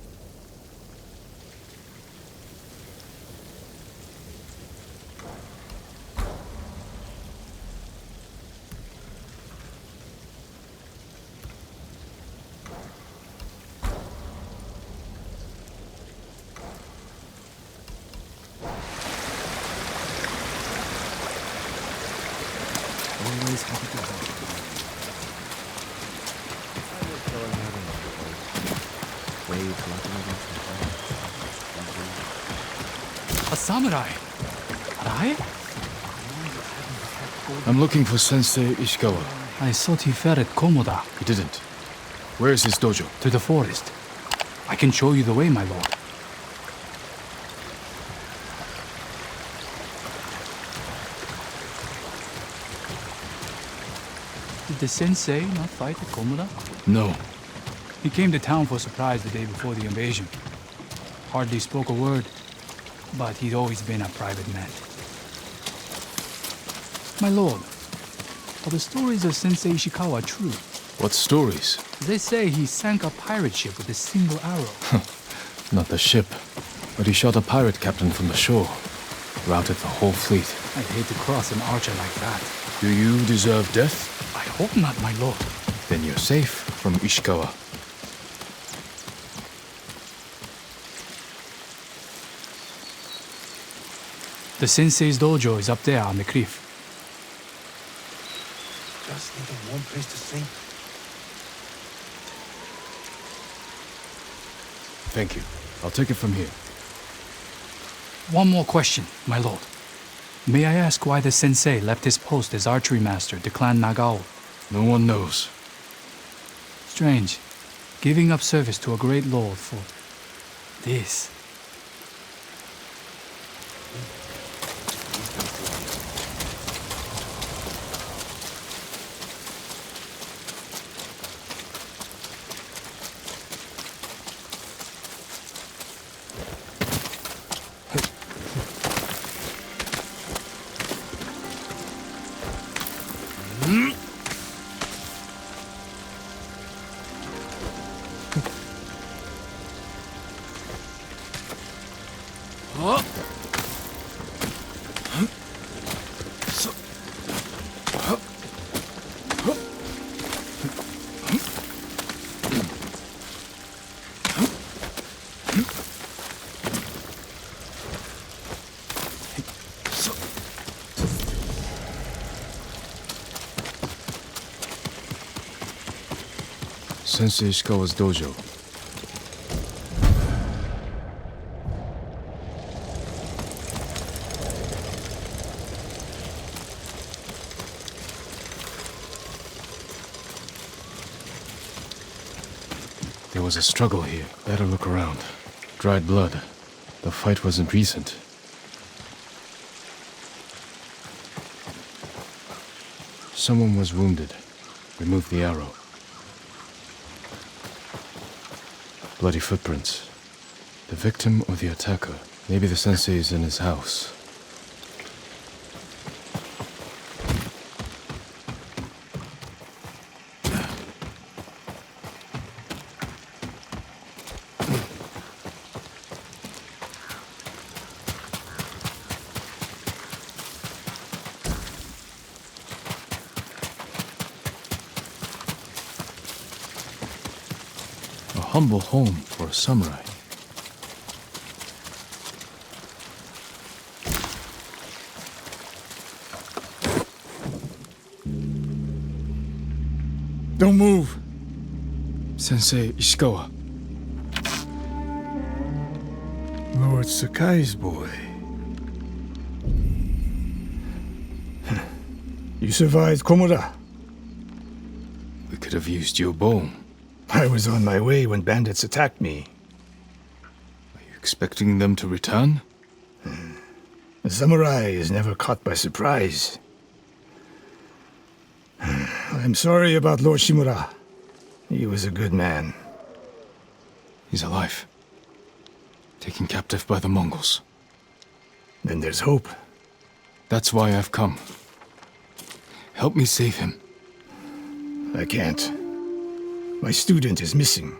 Always happy to help. A samurai? Arai? I'm looking for Sensei Ishikawa. I thought he fell at Komoda. He didn't. Where is his dojo? To the forest. I can show you the way, my lord. Did the sensei not fight at Komoda? No. He came to town for a surprise the day before the invasion. Hardly spoke a word, but he'd always been a private man. My lord, are the stories of Sensei Ishikawa true? What stories? They say he sank a pirate ship with a single arrow. Not the ship, but he shot a pirate captain from the shore. Routed the whole fleet. I'd hate to cross an archer like that. Do you deserve death? I hope not, my lord. Then you're safe from Ishikawa. The sensei's dojo is up there on the cliff. Need a warm place to sleep. Thank you. I'll take it from here. One more question, my lord. May I ask why the sensei left his post as archery master to Clan Nagao? No one knows. Strange. Giving up service to a great lord for this. Sensei Ishikawa's dojo. There was a struggle here. Better look around. Dried blood. The fight wasn't recent. Someone was wounded. Remove the arrow. Bloody footprints. The victim or the attacker. Maybe the sensei is in his house. Humble home for a samurai. Don't move. Sensei Ishikawa. Lord Sakai's boy. You survived Komura. We could have used your bow. I was on my way when bandits attacked me. Are you expecting them to return? A samurai is never caught by surprise. I'm sorry about Lord Shimura. He was a good man. He's alive. Taken captive by the Mongols. Then there's hope. That's why I've come. Help me save him. I can't. My student is missing.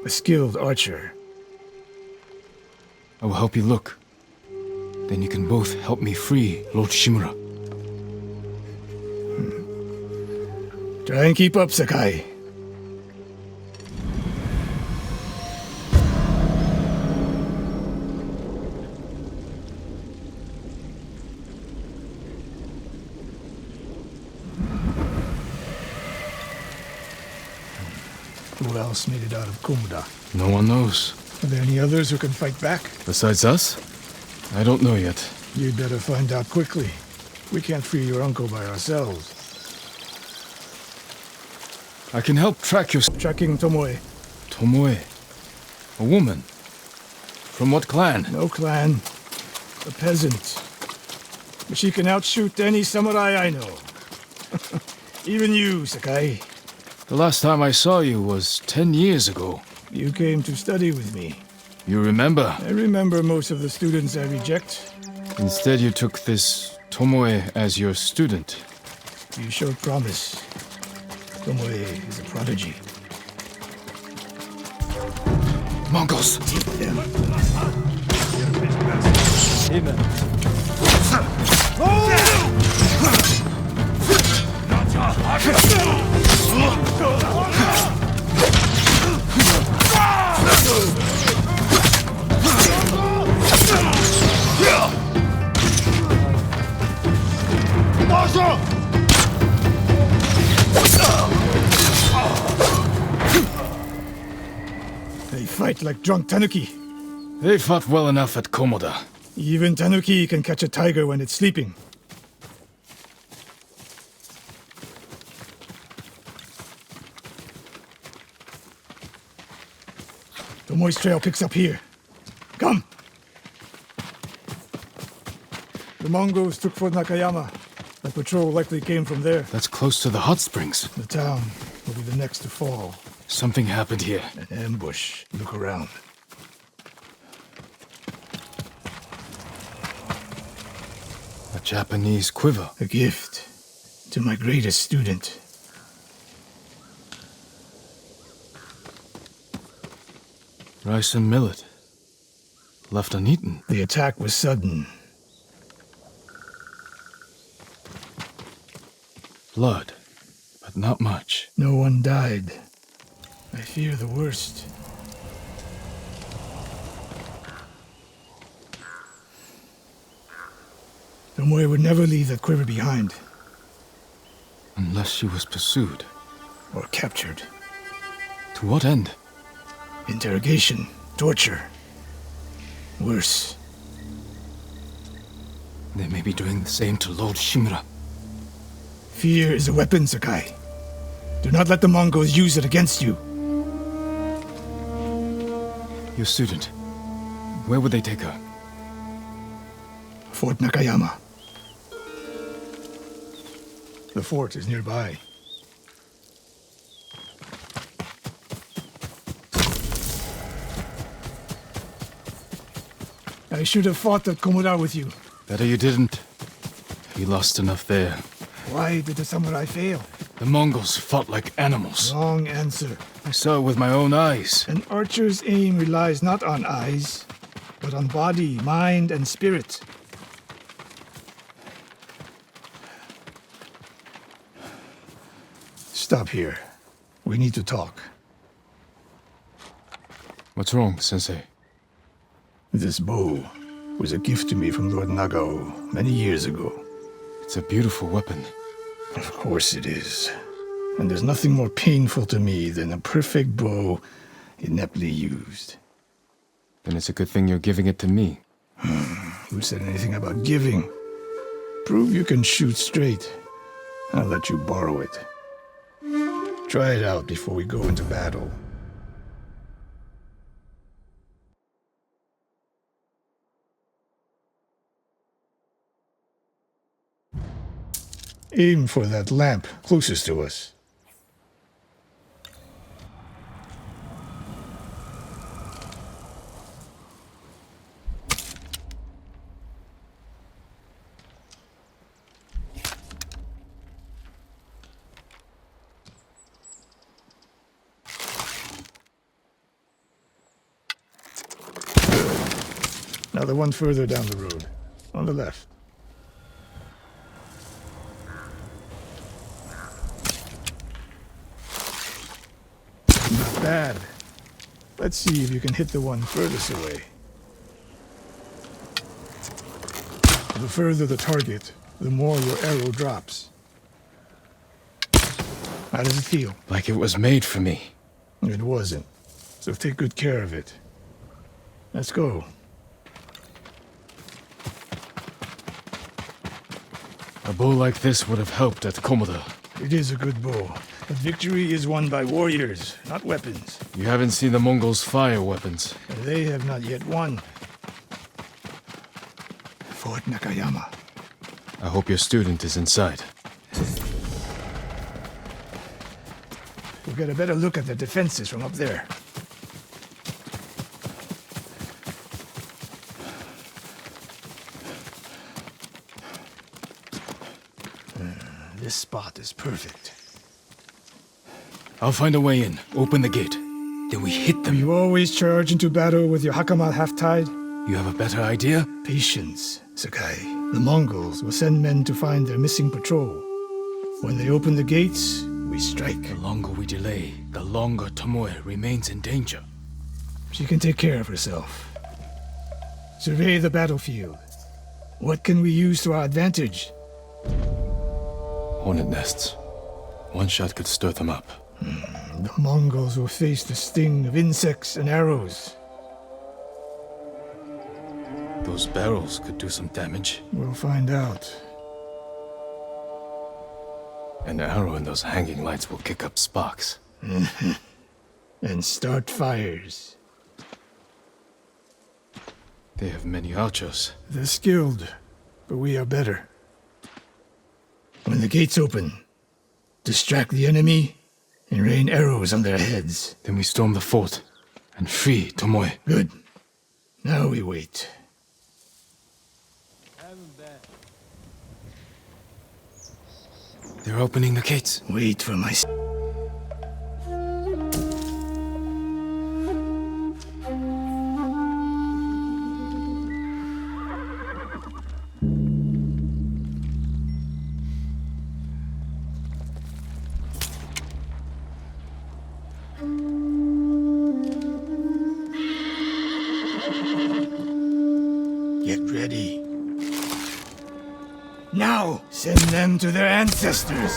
A skilled archer. I will help you look. Then you can both help me free Lord Shimura. Try and keep up, Sakai. Who else made it out of Komura? No one knows. Are there any others who can fight back? Besides us? I don't know yet. You'd better find out quickly. We can't free your uncle by ourselves. I can help track your... Tracking Tomoe. Tomoe? A woman? From what clan? No clan. A peasant. But she can outshoot any samurai I know. Even you, Sakai. The last time I saw you was 10 years ago. You came to study with me. You remember? I remember most of the students I reject. Instead, you took this Tomoe as your student. You showed promise. Tomoe is a prodigy. Mongols! fight like drunk tanuki. They fought well enough at Komoda. Even tanuki can catch a tiger when it's sleeping. Tomoe's trail picks up here. Come! The Mongols took Fort Nakayama. The patrol likely came from there. That's close to the hot springs. The town will be the next to fall. Something happened here. An ambush. Look around. A Japanese quiver. A gift to my greatest student. Rice and millet. Left uneaten. The attack was sudden. Blood, but not much. No one died. I fear the worst. Tomoe would never leave that quiver behind. Unless she was pursued. Or captured. To what end? Interrogation. Torture. Worse. They may be doing the same to Lord Shimura. Fear is a weapon, Sakai. Do not let the Mongols use it against you. Your student. Where would they take her? Fort Nakayama. The fort is nearby. I should have fought at Komoda with you. Better you didn't. You lost enough there. Why did the samurai fail? The Mongols fought like animals. Wrong answer. I saw it with my own eyes. An archer's aim relies not on eyes, but on body, mind, and spirit. Stop here. We need to talk. What's wrong, Sensei? This bow was a gift to me from Lord Nagao many years ago. It's a beautiful weapon. Of course it is. And there's nothing more painful to me than a perfect bow ineptly used. Then it's a good thing you're giving it to me. Who said anything about giving? Prove you can shoot straight. I'll let you borrow it. Try it out before we go into battle. Aim for that lamp closest to us. Now the one further down the road, on the left. Not bad. Let's see if you can hit the one furthest away. The further the target, the more your arrow drops. How does it feel? Like it was made for me. It wasn't. So take good care of it. Let's go. A bow like this would have helped at Komoda. It is a good bow. But victory is won by warriors, not weapons. You haven't seen the Mongols fire weapons. They have not yet won. Fort Nakayama. I hope your student is inside. We'll get a better look at the defenses from up there. This spot is perfect. I'll find a way in. Open the gate. Then we hit them. You always charge into battle with your hakama half-tied? You have a better idea? Patience, Sakai. The Mongols will send men to find their missing patrol. When they open the gates, we strike. The longer we delay, the longer Tomoe remains in danger. She can take care of herself. Survey the battlefield. What can we use to our advantage? Hornet nests. One shot could stir them up. The Mongols will face the sting of insects and arrows. Those barrels could do some damage. We'll find out. An arrow in those hanging lights will kick up sparks. And start fires. They have many archers. They're skilled, but we are better. When the gates open, distract the enemy and rain arrows on their heads. Then we storm the fort and free Tomoe. Good. Now we wait. They're opening the gates. Wait for my... Get ready. Now, send them to their ancestors.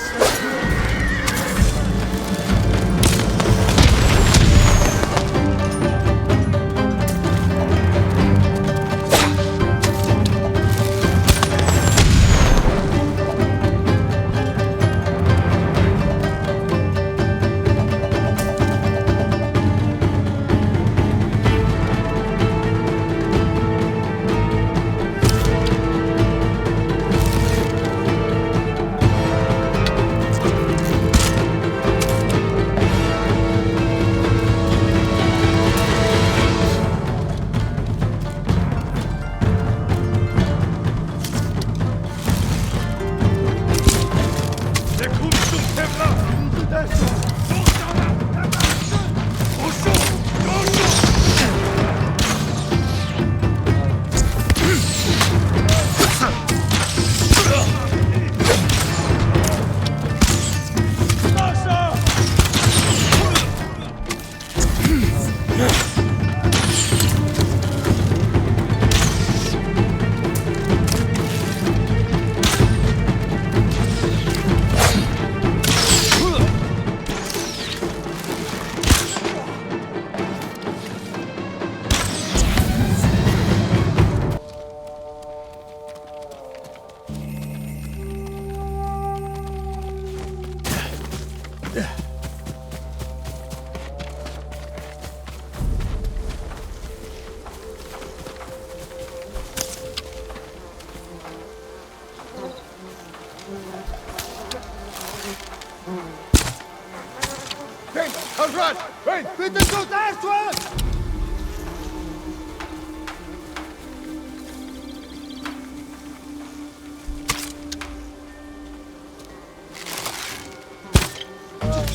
Bitte tut erst was!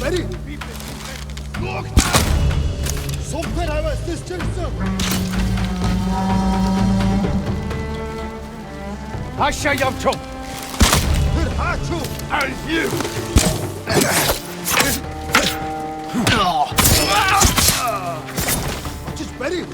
Ready? Look! Super, I was distant. Aşağı yapçom. Bir haçu. And you. Just ready.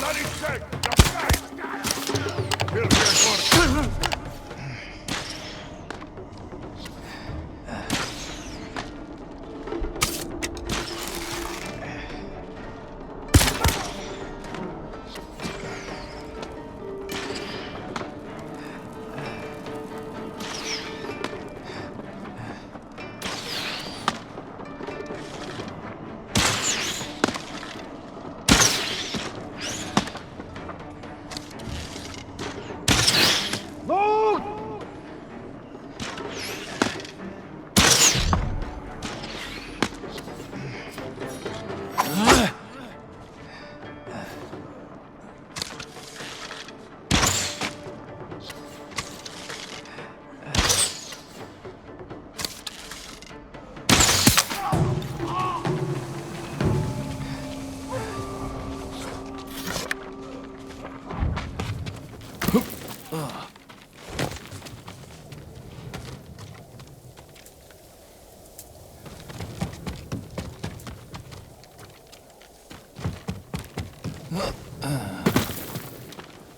bloody check! He'll get work.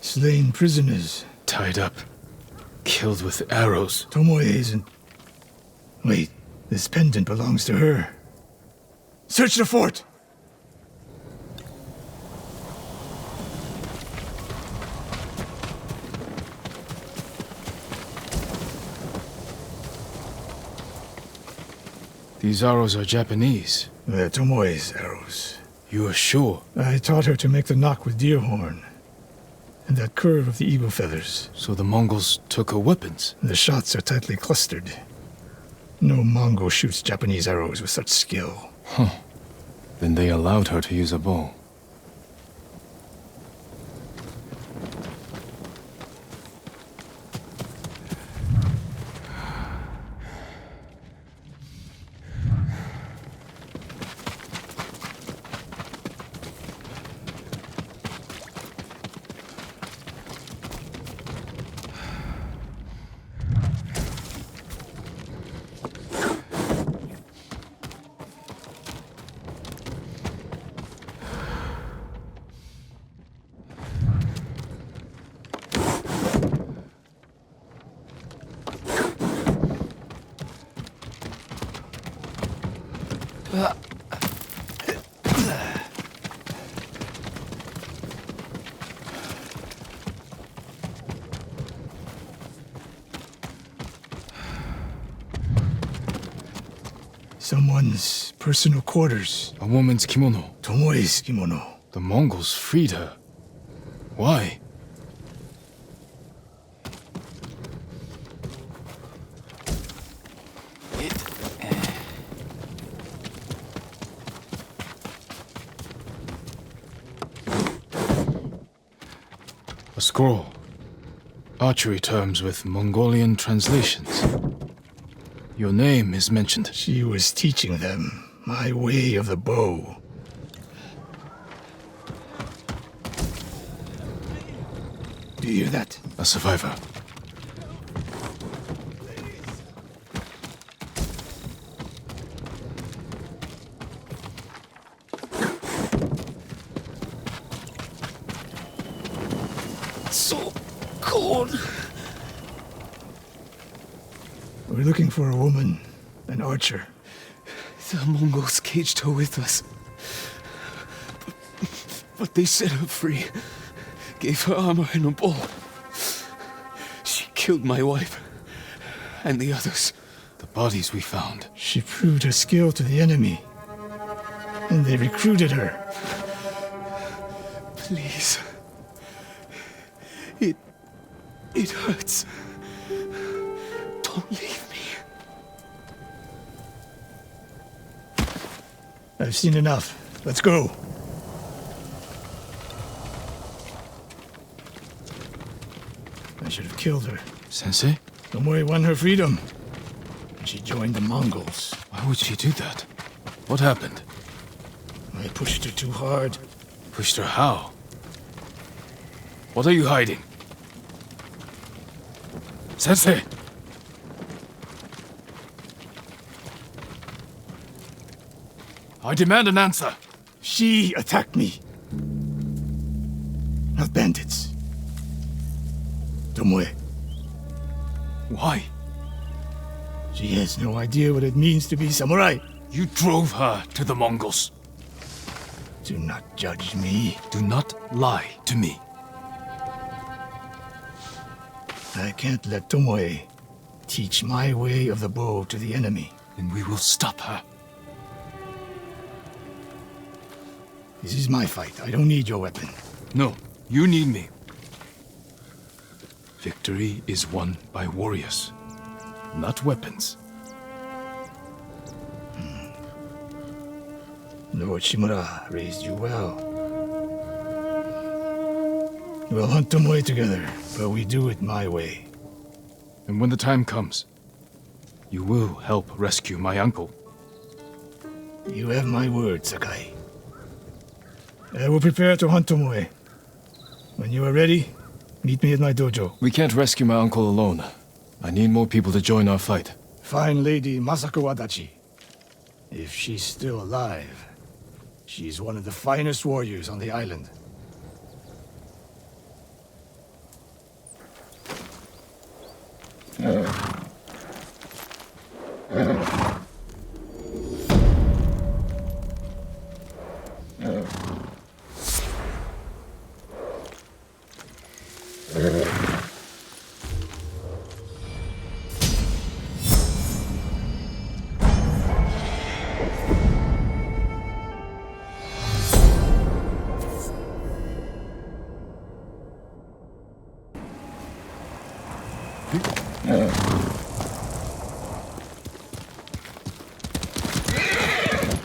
Slain prisoners. Tied up. Killed with arrows. Tomoe isn't... Wait, this pendant belongs to her. Search the fort! These arrows are Japanese. They're Tomoe's arrows. You are sure? I taught her to make the knock with deer horn. And that curve of the eagle feathers. So the Mongols took her weapons? The shots are tightly clustered. No Mongol shoots Japanese arrows with such skill. Huh. Then they allowed her to use a bow. Someone's personal quarters. A woman's kimono. Tomoe's kimono. The Mongols freed her. Why? A scroll. Archery terms with Mongolian translations. Your name is mentioned. She was teaching them my way of the bow. Do you hear that? A survivor. So cold. We're looking for a woman, an archer. The Mongols caged her with us. But they set her free. Gave her armor and a bow. She killed my wife. And the others. The bodies we found. She proved her skill to the enemy. And they recruited her. Please. It hurts. Don't leave me. I've seen enough. Let's go. I should have killed her. Sensei? Tomoe won her freedom. She joined the Mongols. Why would she do that? What happened? I pushed her too hard. Pushed her how? What are you hiding? Sensei! I demand an answer. She attacked me. not bandits. Tomoe. Why? She has no idea what it means to be samurai. You drove her to the Mongols. Do not judge me. Do not lie to me. I can't let Tomoe teach my way of the bow to the enemy. Then we will stop her. This is my fight. I don't need your weapon. No, you need me. Victory is won by warriors, not weapons. Lord Shimura raised you well. We'll hunt Tomoe together, but we do it my way. And when the time comes, you will help rescue my uncle. You have my word, Sakai. I will prepare to hunt Tomoe. When you are ready, meet me at my dojo. We can't rescue my uncle alone. I need more people to join our fight. Find Lady Masako Wadachi. If she's still alive, she's one of the finest warriors on the island.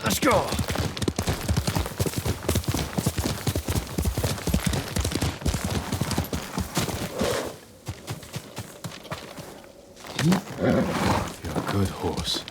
Let's go! You're a good horse.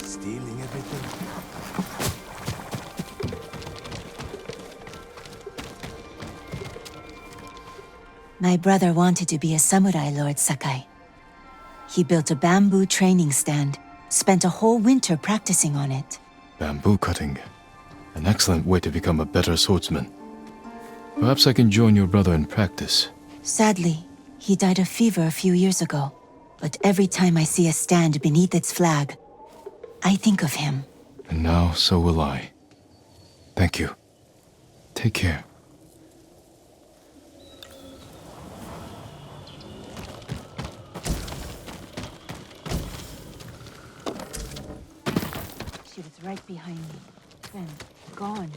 Stealing everything? My brother wanted to be a samurai, Lord Sakai. He built a bamboo training stand, spent a whole winter practicing on it. Bamboo cutting. An excellent way to become a better swordsman. Perhaps I can join your brother in practice. Sadly, he died of fever a few years ago. But every time I see a stand beneath its flag, I think of him. And now, so will I. Thank you. Take care. She was right behind me. Then, gone.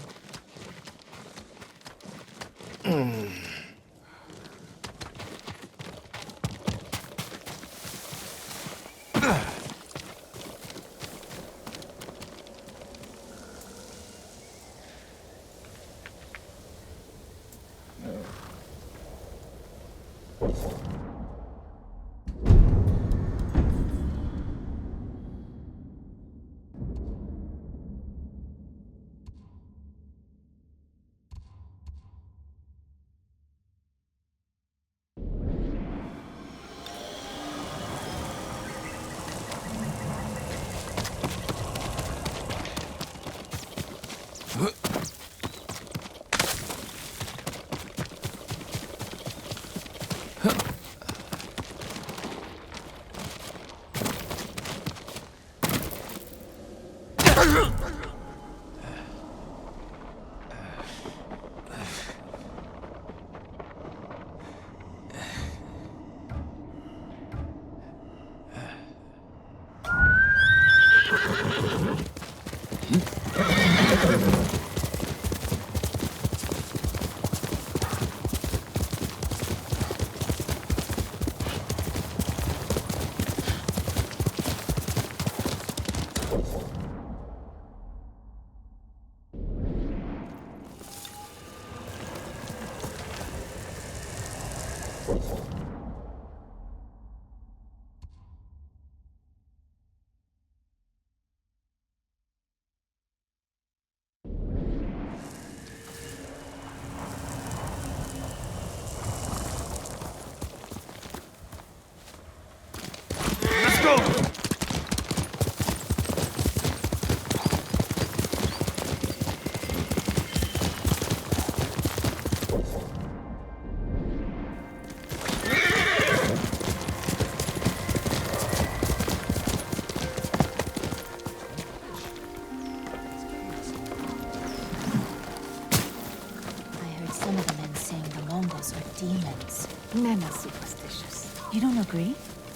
Men are superstitious. You don't agree?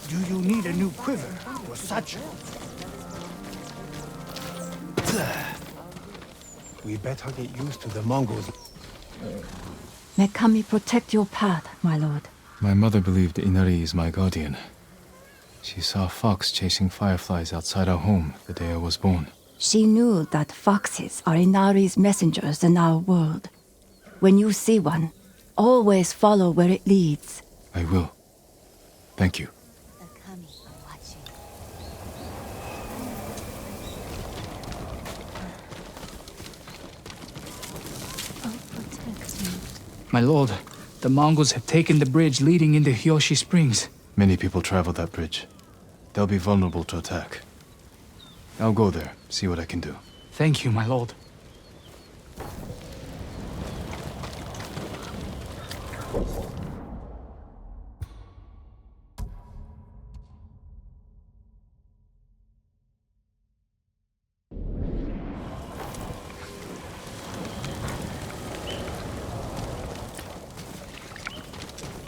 Do you need a new quiver or satchel? We better get used to the Mongols. May Kami protect your path, my lord. My mother believed Inari is my guardian. She saw a fox chasing fireflies outside our home the day I was born. She knew that foxes are Inari's messengers in our world. When you see one, always follow where it leads. I will. Thank you. My lord, the Mongols have taken the bridge leading into Hyoshi Springs. Many people travel that bridge. They'll be vulnerable to attack. I'll go there, see what I can do. Thank you, my lord.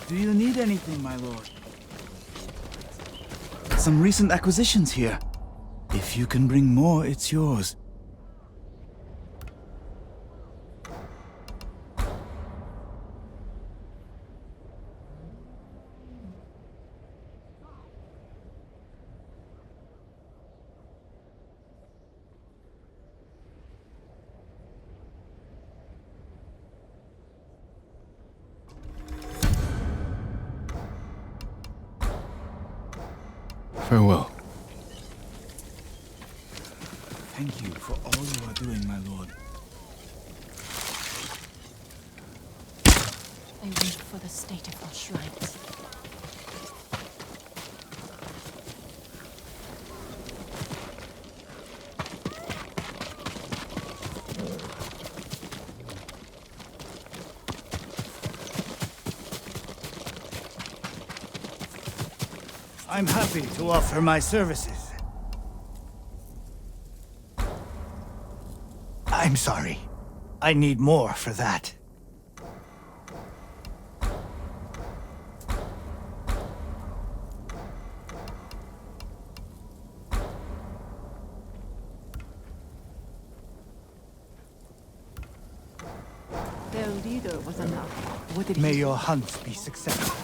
Do you need anything, my lord? Some recent acquisitions here. If you can bring more, it's yours. Farewell. Thank you for all you are doing, my lord. I wait for the state of our shrines. I'm happy to offer my services. I'm sorry. I need more for that. Their leader was enough. What did May he your hunts be successful.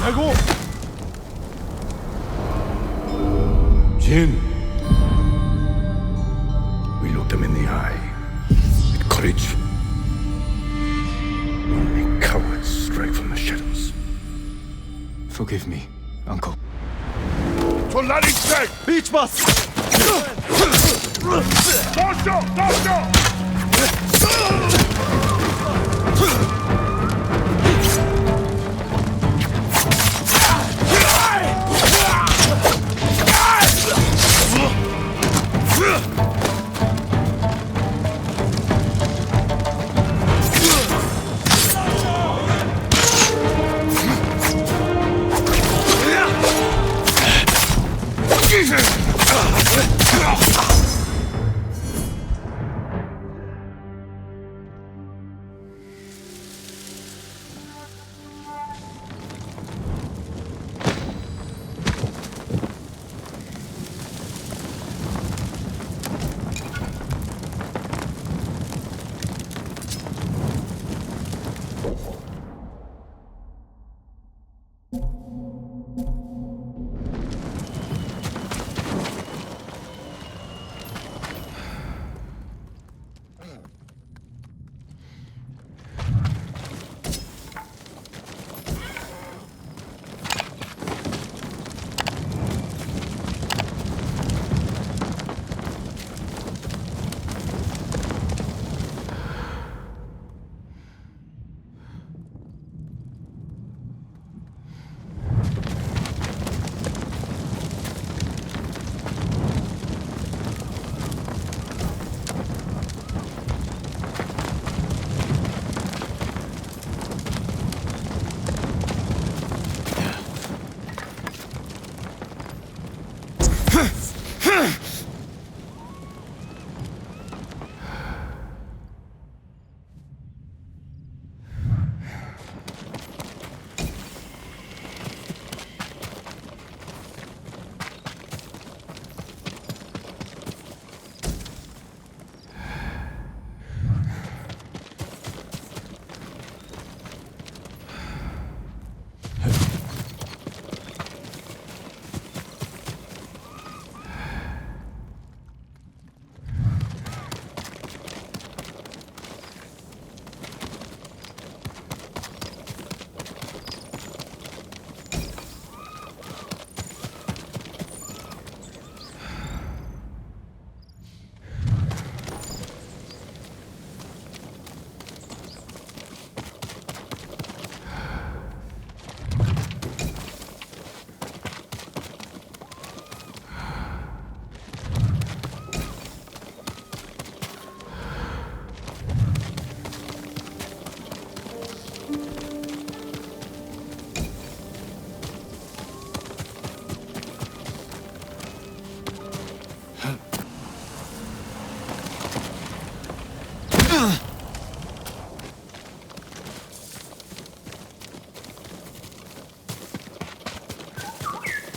Let go! Jin! We looked them in the eye. With courage. Only cowards strike from the shadows. Forgive me, Uncle. Soldati check! Beach bus! Dosto! Dosto!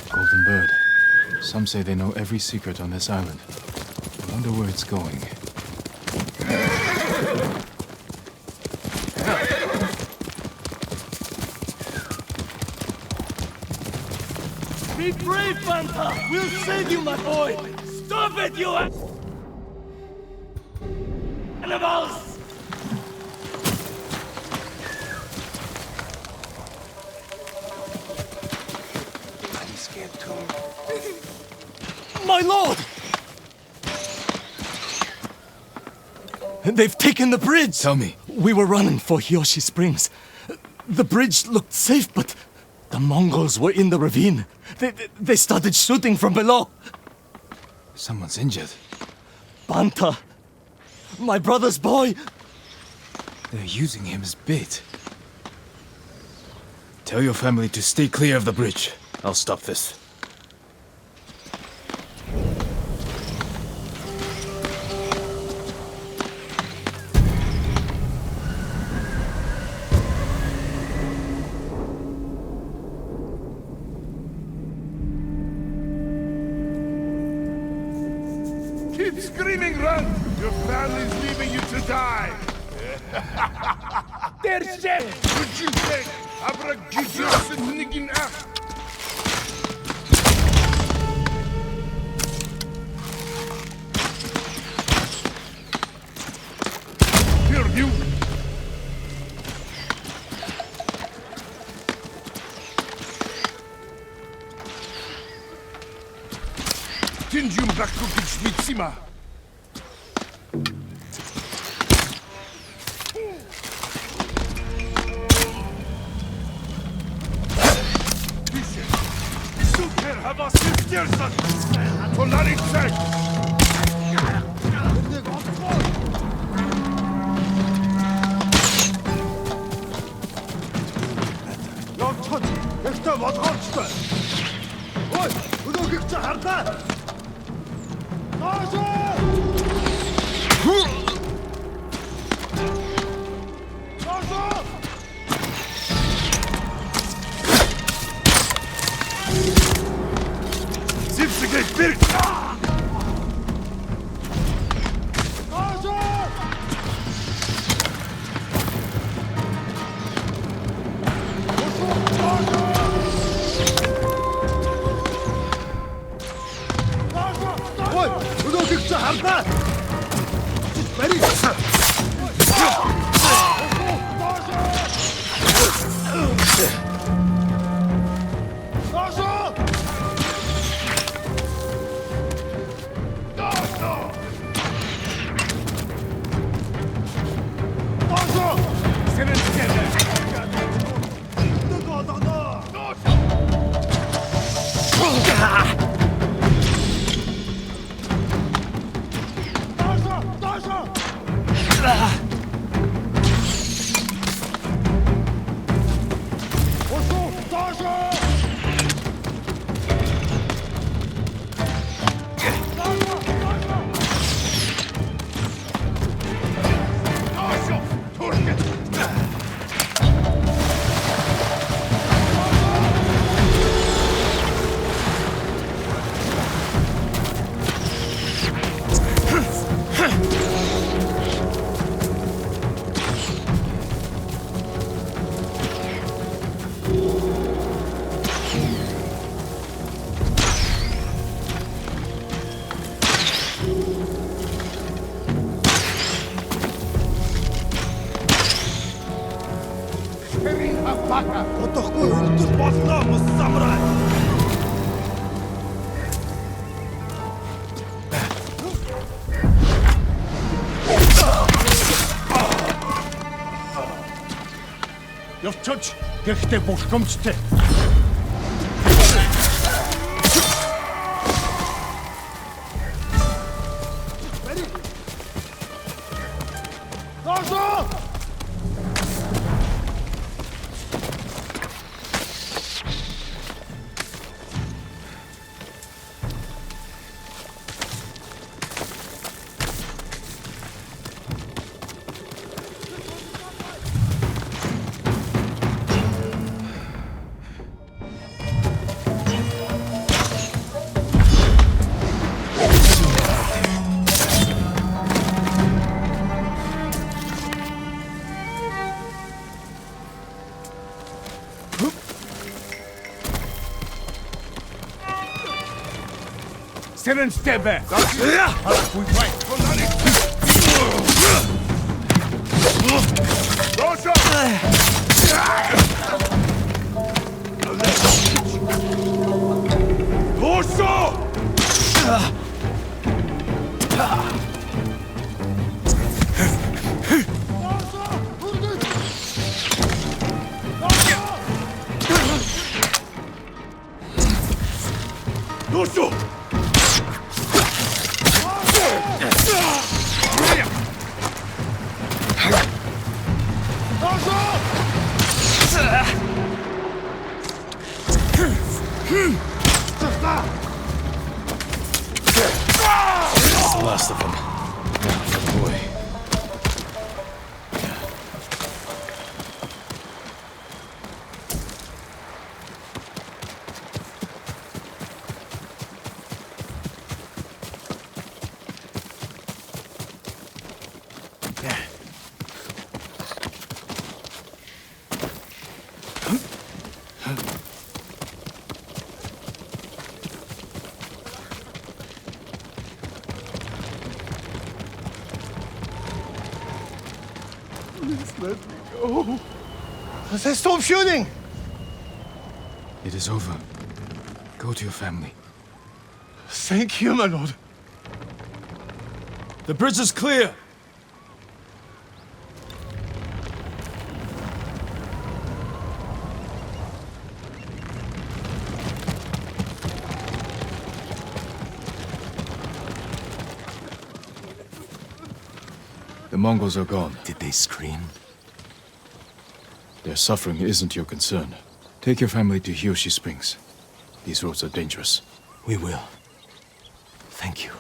Golden Bird. Some say they know every secret on this island. I wonder where it's going. Be brave, Banta! We'll save you, my boy! Stop it, you animals! My lord! They've taken the bridge! Tell me. We were running for Hiyoshi Springs. The bridge looked safe, but the Mongols were in the ravine. They started shooting from below. Someone's injured. Banta! My brother's boy! They're using him as bait. Tell your family to stay clear of the bridge. I'll stop this. Keep screaming, run! Your family's leaving you to die! They're dead! What you think? Abracadabra and nicking up! Here, you! Tinjum Rakukic Mitsima! Super havasız dersen! Tonları çek! Явцхан! Ихтэй бодгоочтой! Ой! Өнөөгч хардаа! Zipsige Birk! Ой! Өнөөгч хардаа! Бари! Отохгүй өдөр болноо мус самурай. Явчаач гэхдээ бурхамжтай. Seren stebe! Dosha! That's the last of them. Now for the boy. Stop shooting! It is over. Go to your family. Thank you, my lord. The bridge is clear! The Mongols are gone. Did they scream? Their suffering isn't your concern. Take your family to Hiyoshi Springs. These roads are dangerous. We will. Thank you.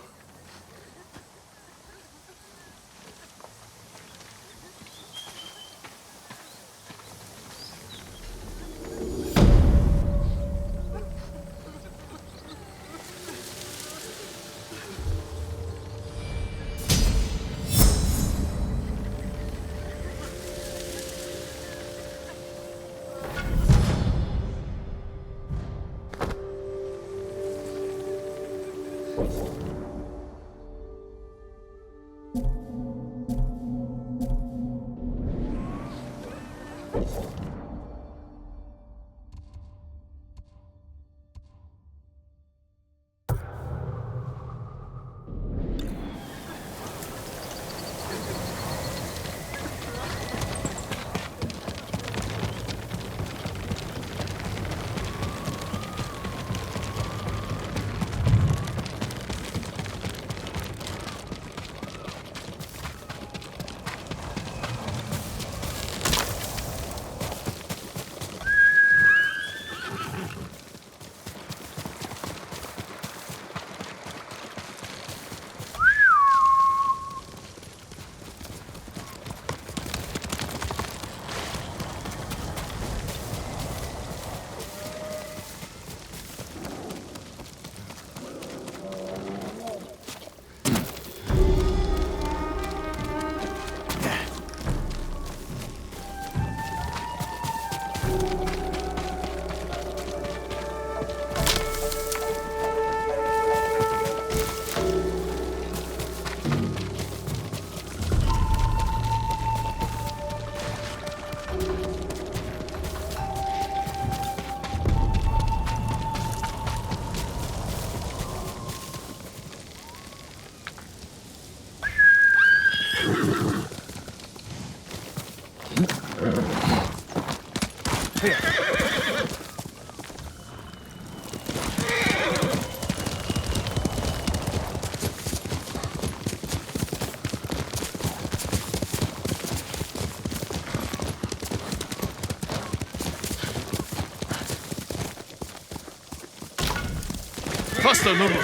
Faster, Nobu!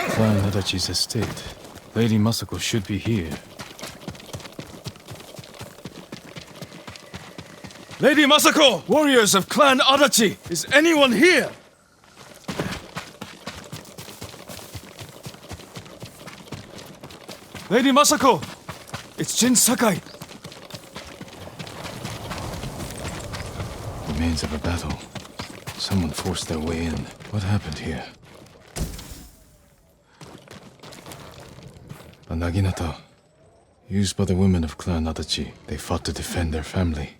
Clan Adachi's estate. Lady Masako should be here. Lady Masako! Warriors of Clan Adachi! Is anyone here? Lady Masako! It's Jin Sakai! Remains of a battle. Someone forced their way in. What happened here? A naginata. Used by the women of Clan Adachi. They fought to defend their family.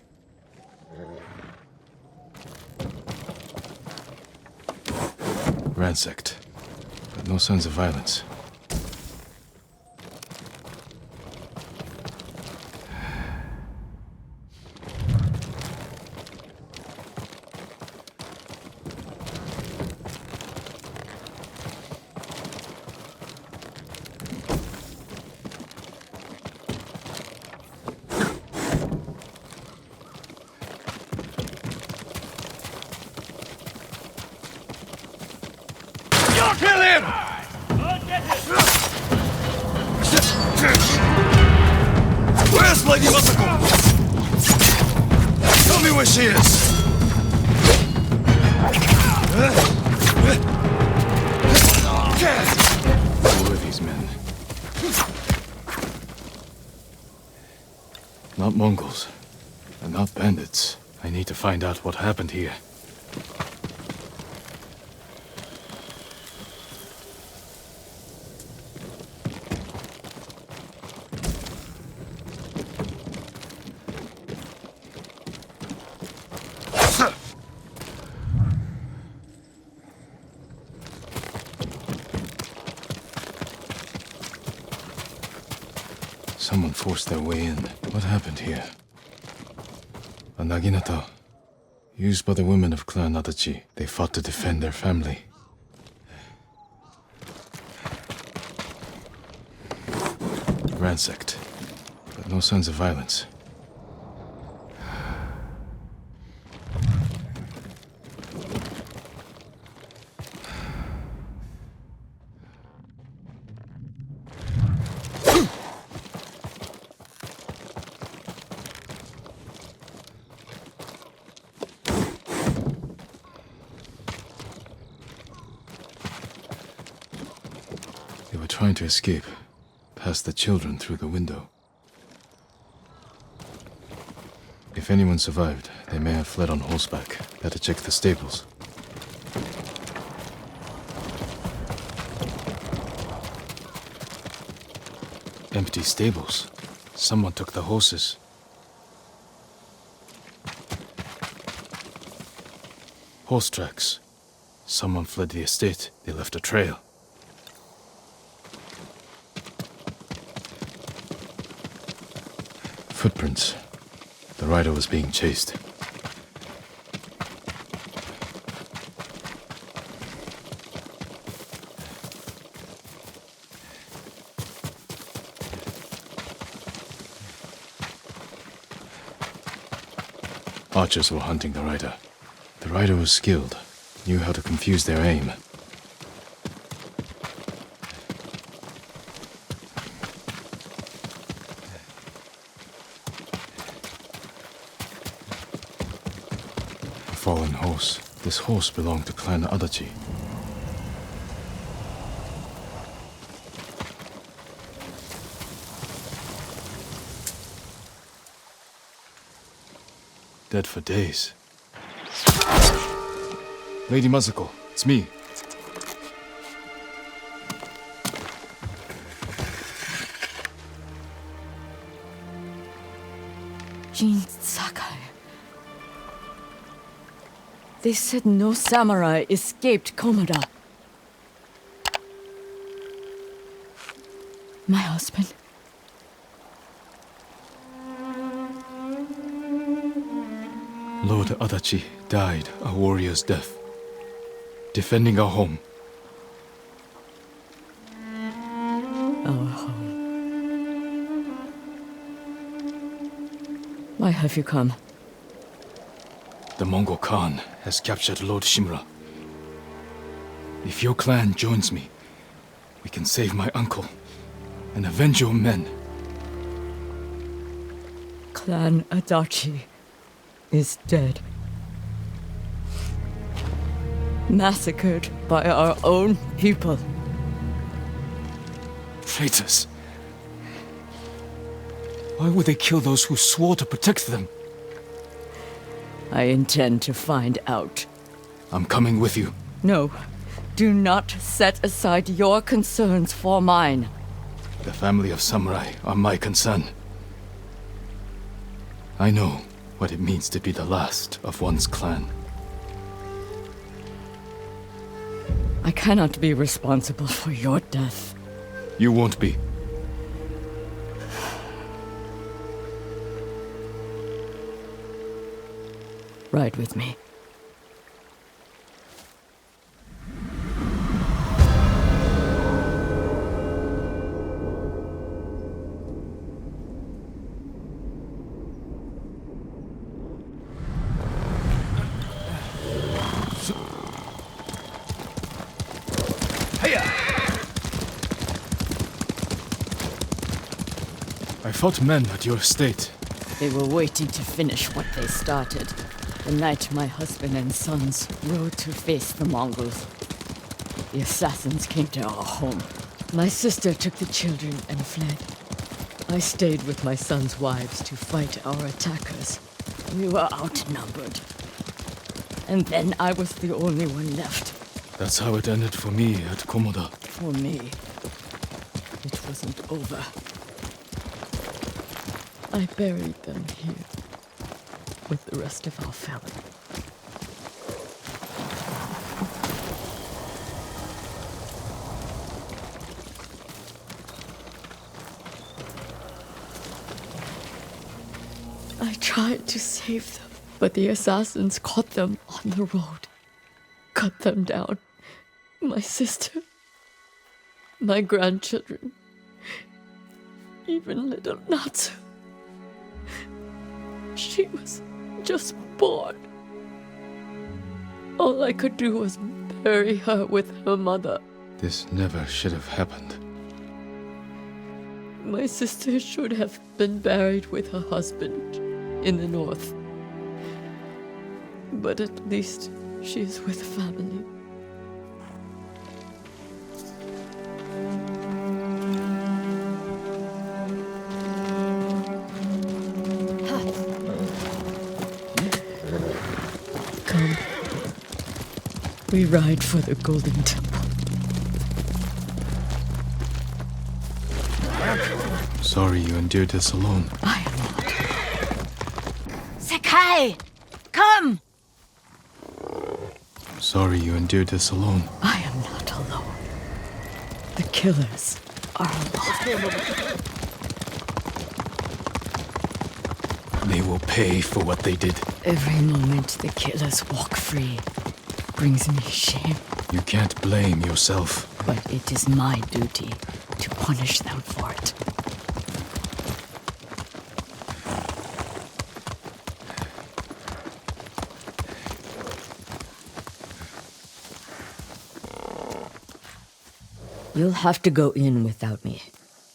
Ransacked, but no signs of violence. Kill him! Where's Lady Masako? Tell me where she is! Who are these men? Not Mongols, and not bandits. I need to find out what happened here. Someone forced their way in. What happened here? A naginata, used by the women of Clan Adachi. They fought to defend their family. Ransacked, but no signs of violence. They were trying to escape, past the children through the window. If anyone survived, they may have fled on horseback. Better check the stables. Empty stables. Someone took the horses. Horse tracks. Someone fled the estate. They left a trail. Footprints. The rider was being chased. Archers were hunting the rider. The rider was skilled, knew how to confuse their aim. A fallen horse. This horse belonged to Clan Adachi. Dead for days. Lady Masako, it's me. Jin Sakai. They said no samurai escaped Komoda. My husband. Lord Adachi died a warrior's death, defending our home. Our home. Why have you come? The Mongol Khan has captured Lord Shimura. If your clan joins me, we can save my uncle and avenge your men. Clan Adachi is dead. Massacred by our own people. Traitors! Why would they kill those who swore to protect them? I intend to find out. I'm coming with you. No, do not set aside your concerns for mine. The family of samurai are my concern. I know what it means to be the last of one's clan. I cannot be responsible for your death. You won't be. Ride with me. I fought men at your estate. They were waiting to finish what they started. The night my husband and sons rode to face the Mongols. The assassins came to our home. My sister took the children and fled. I stayed with my sons' wives to fight our attackers. We were outnumbered. And then I was the only one left. That's how it ended for me at Komoda. For me, it wasn't over. I buried them here with the rest of our family. I tried to save them, but the assassins caught them on the road, cut them down. My sister, my grandchildren, even little Natsu. She was just born. All I could do was bury her with her mother. This never should have happened. My sister should have been buried with her husband in the north. But at least she is with family. Come. We ride for the Golden Temple. Sorry you endured this alone. I am not. Sakai! Come! Sorry you endured this alone. I am not alone. The killers are alive. They will pay for what they did. Every moment the killers walk free brings me shame. You can't blame yourself. But it is my duty to punish them for it. You'll have to go in without me.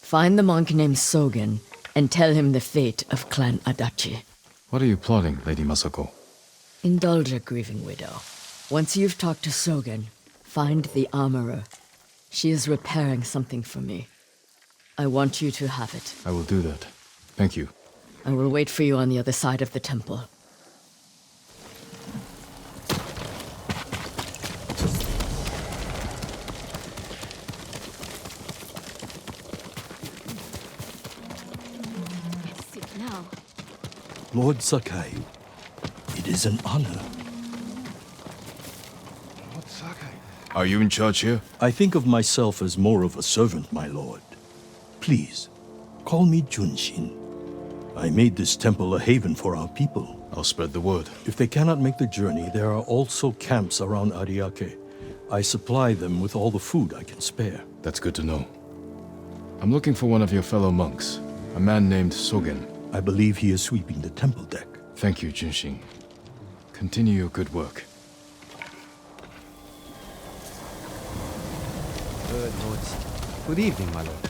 Find the monk named Sogen and tell him the fate of Clan Adachi. What are you plotting, Lady Masako? Indulge a grieving widow. Once you've talked to Sogen, find the armorer. She is repairing something for me. I want you to have it. I will do that. Thank you. I will wait for you on the other side of the temple. Sit now. Lord Sakai, it is an honor. Lord Sakai. Are you in charge here? I think of myself as more of a servant, my lord. Please, call me Junshin. I made this temple a haven for our people. I'll spread the word. If they cannot make the journey, there are also camps around Ariake. I supply them with all the food I can spare. That's good to know. I'm looking for one of your fellow monks, a man named Sogen. I believe he is sweeping the temple deck. Thank you, Junshin. Continue your good work. Good evening, my lord.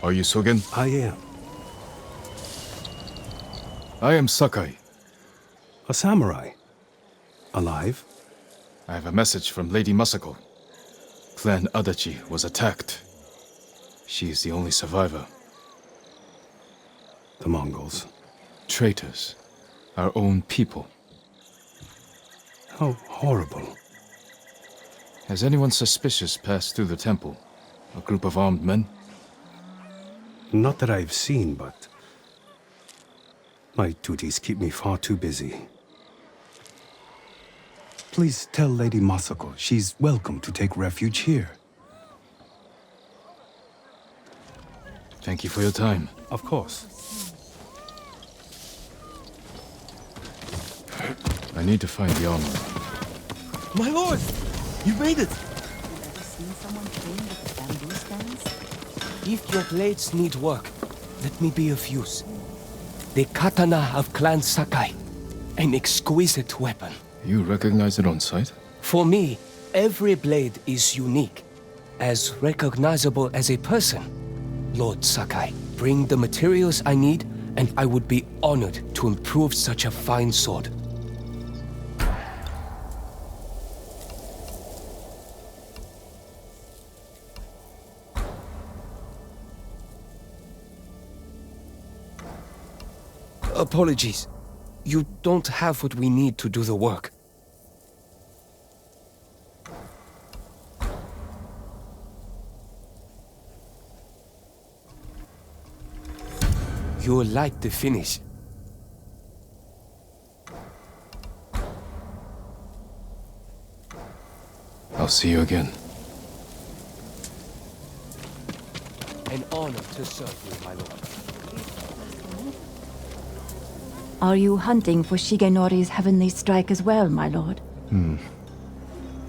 Are you Sogen? I am. I am Sakai. A samurai. Alive? I have a message from Lady Masako. Clan Adachi was attacked. She is the only survivor. The Mongols. Traitors. Our own people. How horrible. Has anyone suspicious passed through the temple? A group of armed men? Not that I've seen, but my duties keep me far too busy. Please tell Lady Masako she's welcome to take refuge here. Thank you for your time. Of course. I need to find the armor. My lord! You made it! Ever seen someone train with the bamboo stands? If your blades need work, let me be of use. The katana of Clan Sakai. An exquisite weapon. You recognize it on sight? For me, every blade is unique. As recognizable as a person. Lord Sakai, bring the materials I need, and I would be honored to improve such a fine sword. Apologies. You don't have what we need to do the work. You'll like the finish. I'll see you again. An honor to serve you, my lord. Are you hunting for Shigenori's heavenly strike as well, my lord?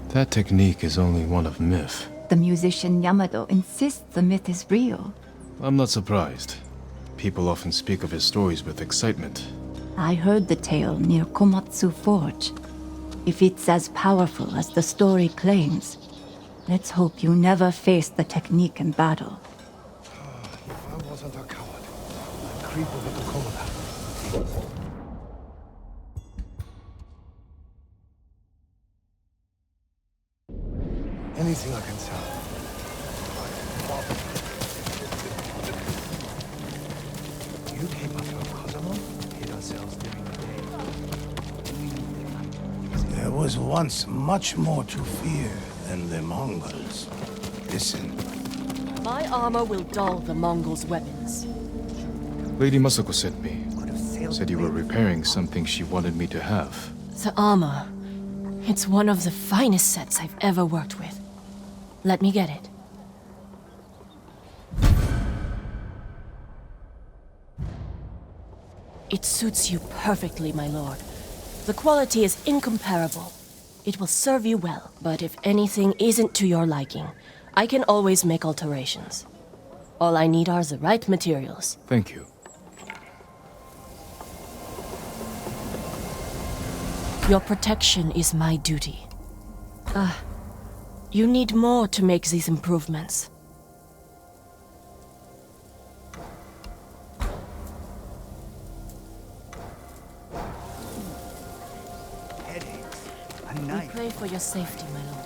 That technique is only one of myth. The musician Yamado insists the myth is real. I'm not surprised. People often speak of his stories with excitement. I heard the tale near Komatsu Forge. If it's as powerful as the story claims, let's hope you never face the technique in battle. If I wasn't a coward, I'd creep over to Komoda. Anything I can sell. You came up from Kosovo? Hira sells during the day. There was once much more to fear than the Mongols. Listen. My armor will dull the Mongols' weapons. Lady Masako sent me. Said you were repairing something she wanted me to have. The armor. It's one of the finest sets I've ever worked with. Let me get it. It suits you perfectly, my lord. The quality is incomparable. It will serve you well, but if anything isn't to your liking, I can always make alterations. All I need are the right materials. Thank you. Your protection is my duty. You need more to make these improvements. We pray for your safety, my lord.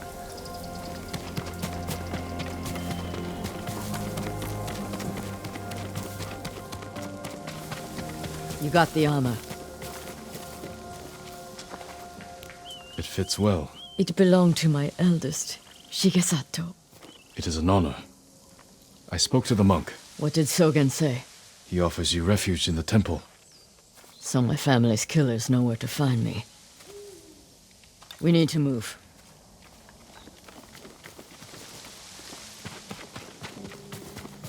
You got the armor. It fits well. It belonged to my eldest, Shigesato. It is an honor. I spoke to the monk. What did Sogen say? He offers you refuge in the temple. So my family's killers know where to find me. We need to move.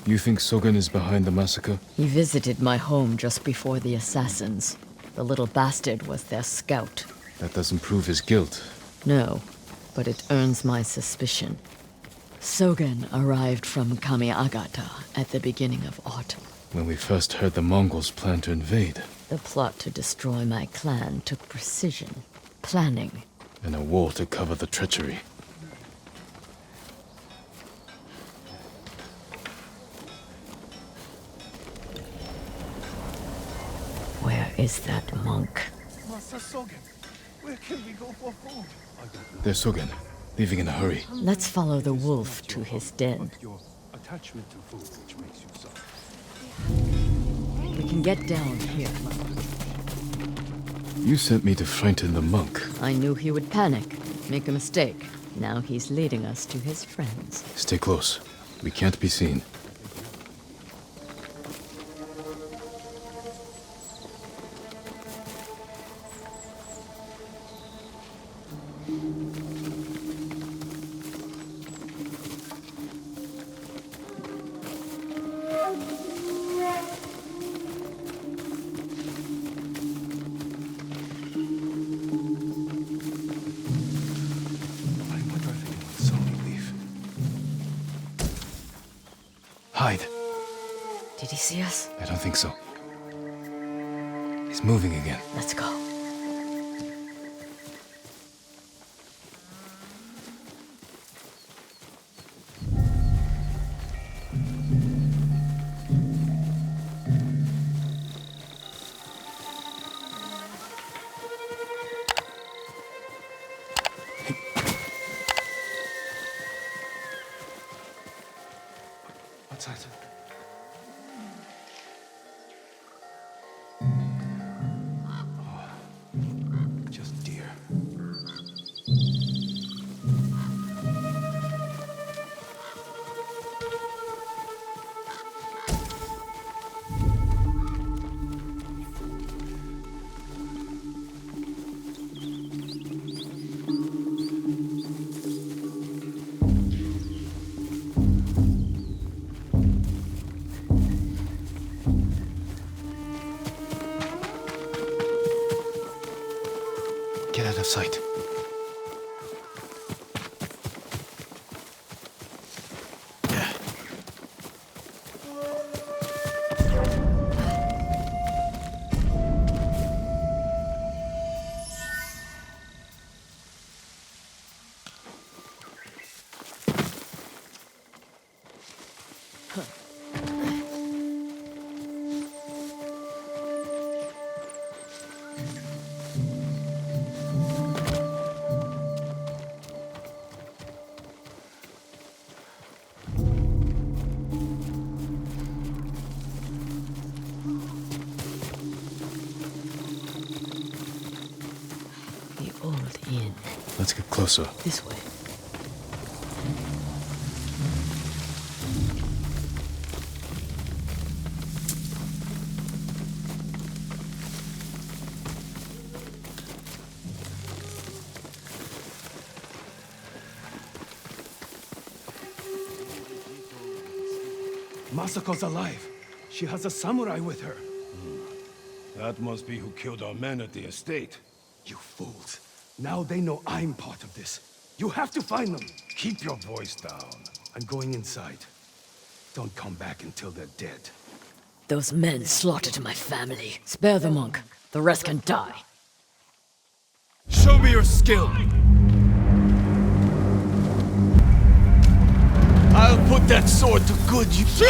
You think Sogen is behind the massacre? He visited my home just before the assassins. The little bastard was their scout. That doesn't prove his guilt. No, but it earns my suspicion. Sogen arrived from Kamiagata at the beginning of autumn. When we first heard the Mongols plan to invade. The plot to destroy my clan took precision, planning, And a war to cover the treachery. Where is that monk? Master Sogen, where can we go for food? There's Sogen, leaving in a hurry. Let's follow the wolf to his den. Your attachment to food which makes you so. We can get down here. You sent me to frighten the monk. I knew he would panic, make a mistake. Now he's leading us to his friends. Stay close. We can't be seen. Did he see us? I don't think so. He's moving again. Let's go. Outside. Just deer. Get out of sight. Let's get closer. This way. Masako's alive. She has a samurai with her. That must be who killed our men at the estate. You fools. Now they know I'm part of this. You have to find them. Keep your voice down. I'm going inside. Don't come back until they're dead. Those men slaughtered my family. Spare the monk. The rest can die. Show me your skill! I'll put that sword to good use.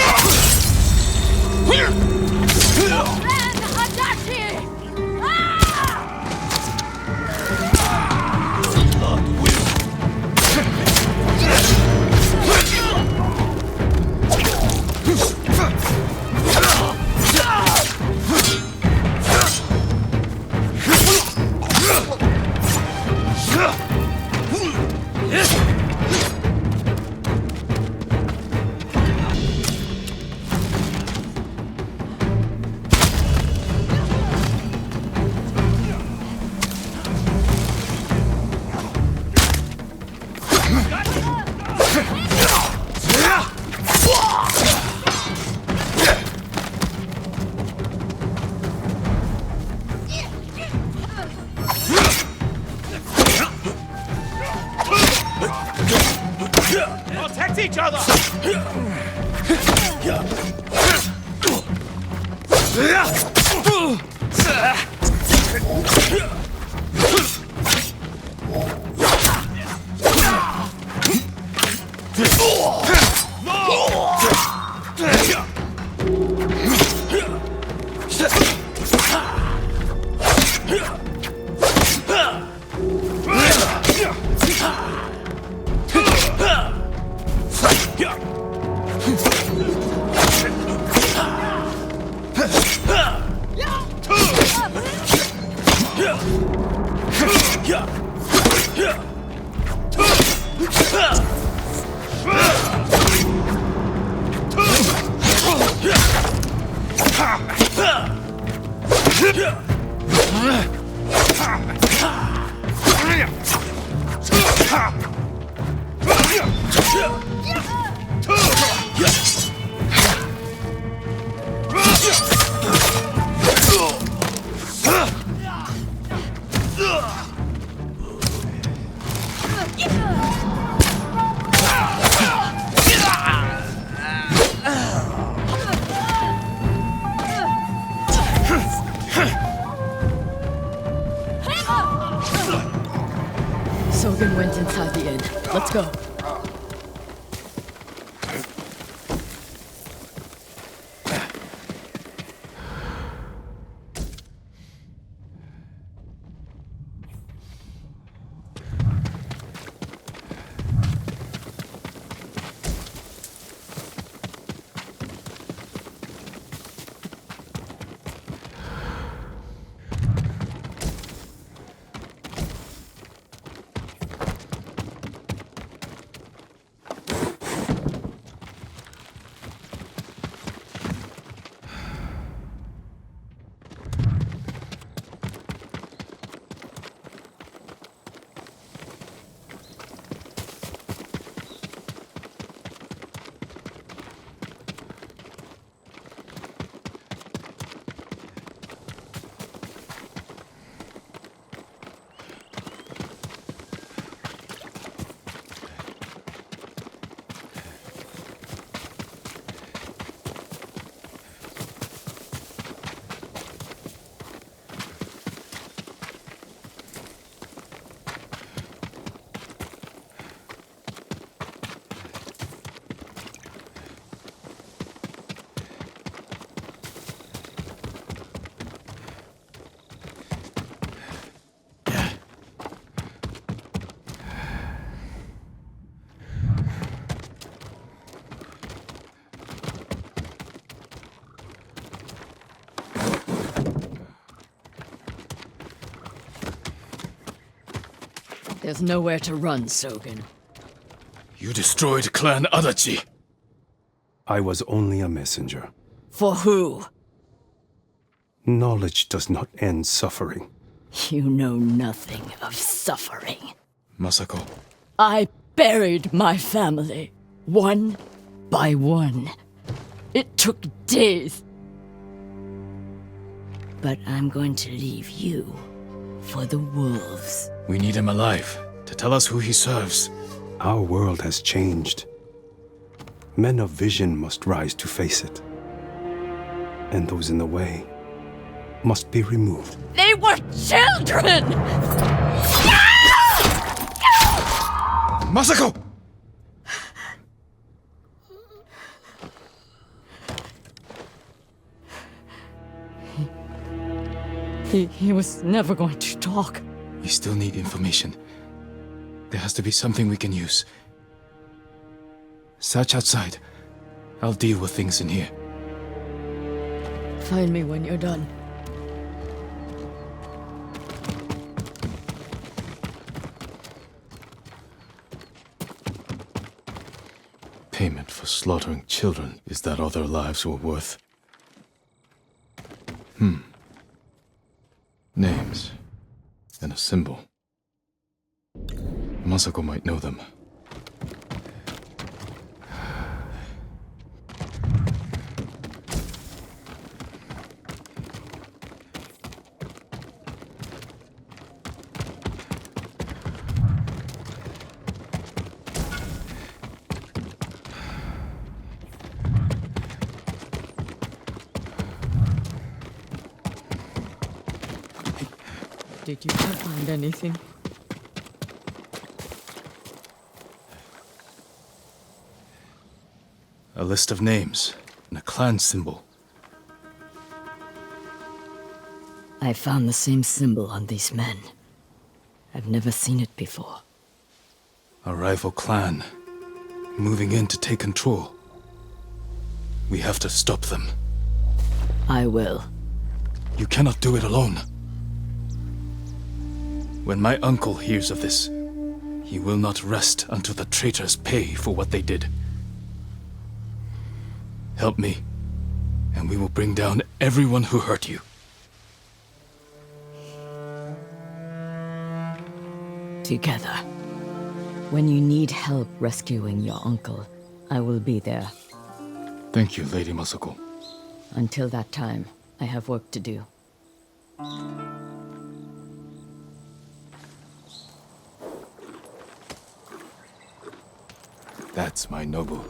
Protect each other! Sogen went inside the inn. Let's go. There's nowhere to run, Sogen. You destroyed Clan Adachi. I was only a messenger. For who? Knowledge does not end suffering. You know nothing of suffering. Masako. I buried my family, one by one. It took days. But I'm going to leave you for the wolves. We need him alive to tell us who he serves. Our world has changed. Men of vision must rise to face it. And those in the way must be removed. They were children! Masako! He was never going to talk. We still need information. There has to be something we can use. Search outside. I'll deal with things in here. Find me when you're done. Payment for slaughtering children. Is that all their lives were worth? Names. And a symbol. Masako might know them. Did you find anything? A list of names and a clan symbol. I found the same symbol on these men. I've never seen it before. A rival clan, moving in to take control. We have to stop them. I will. You cannot do it alone. When my uncle hears of this, he will not rest until the traitors pay for what they did. Help me, and we will bring down everyone who hurt you. Together. When you need help rescuing your uncle, I will be there. Thank you, Lady Masako. Until that time, I have work to do. That's my noble.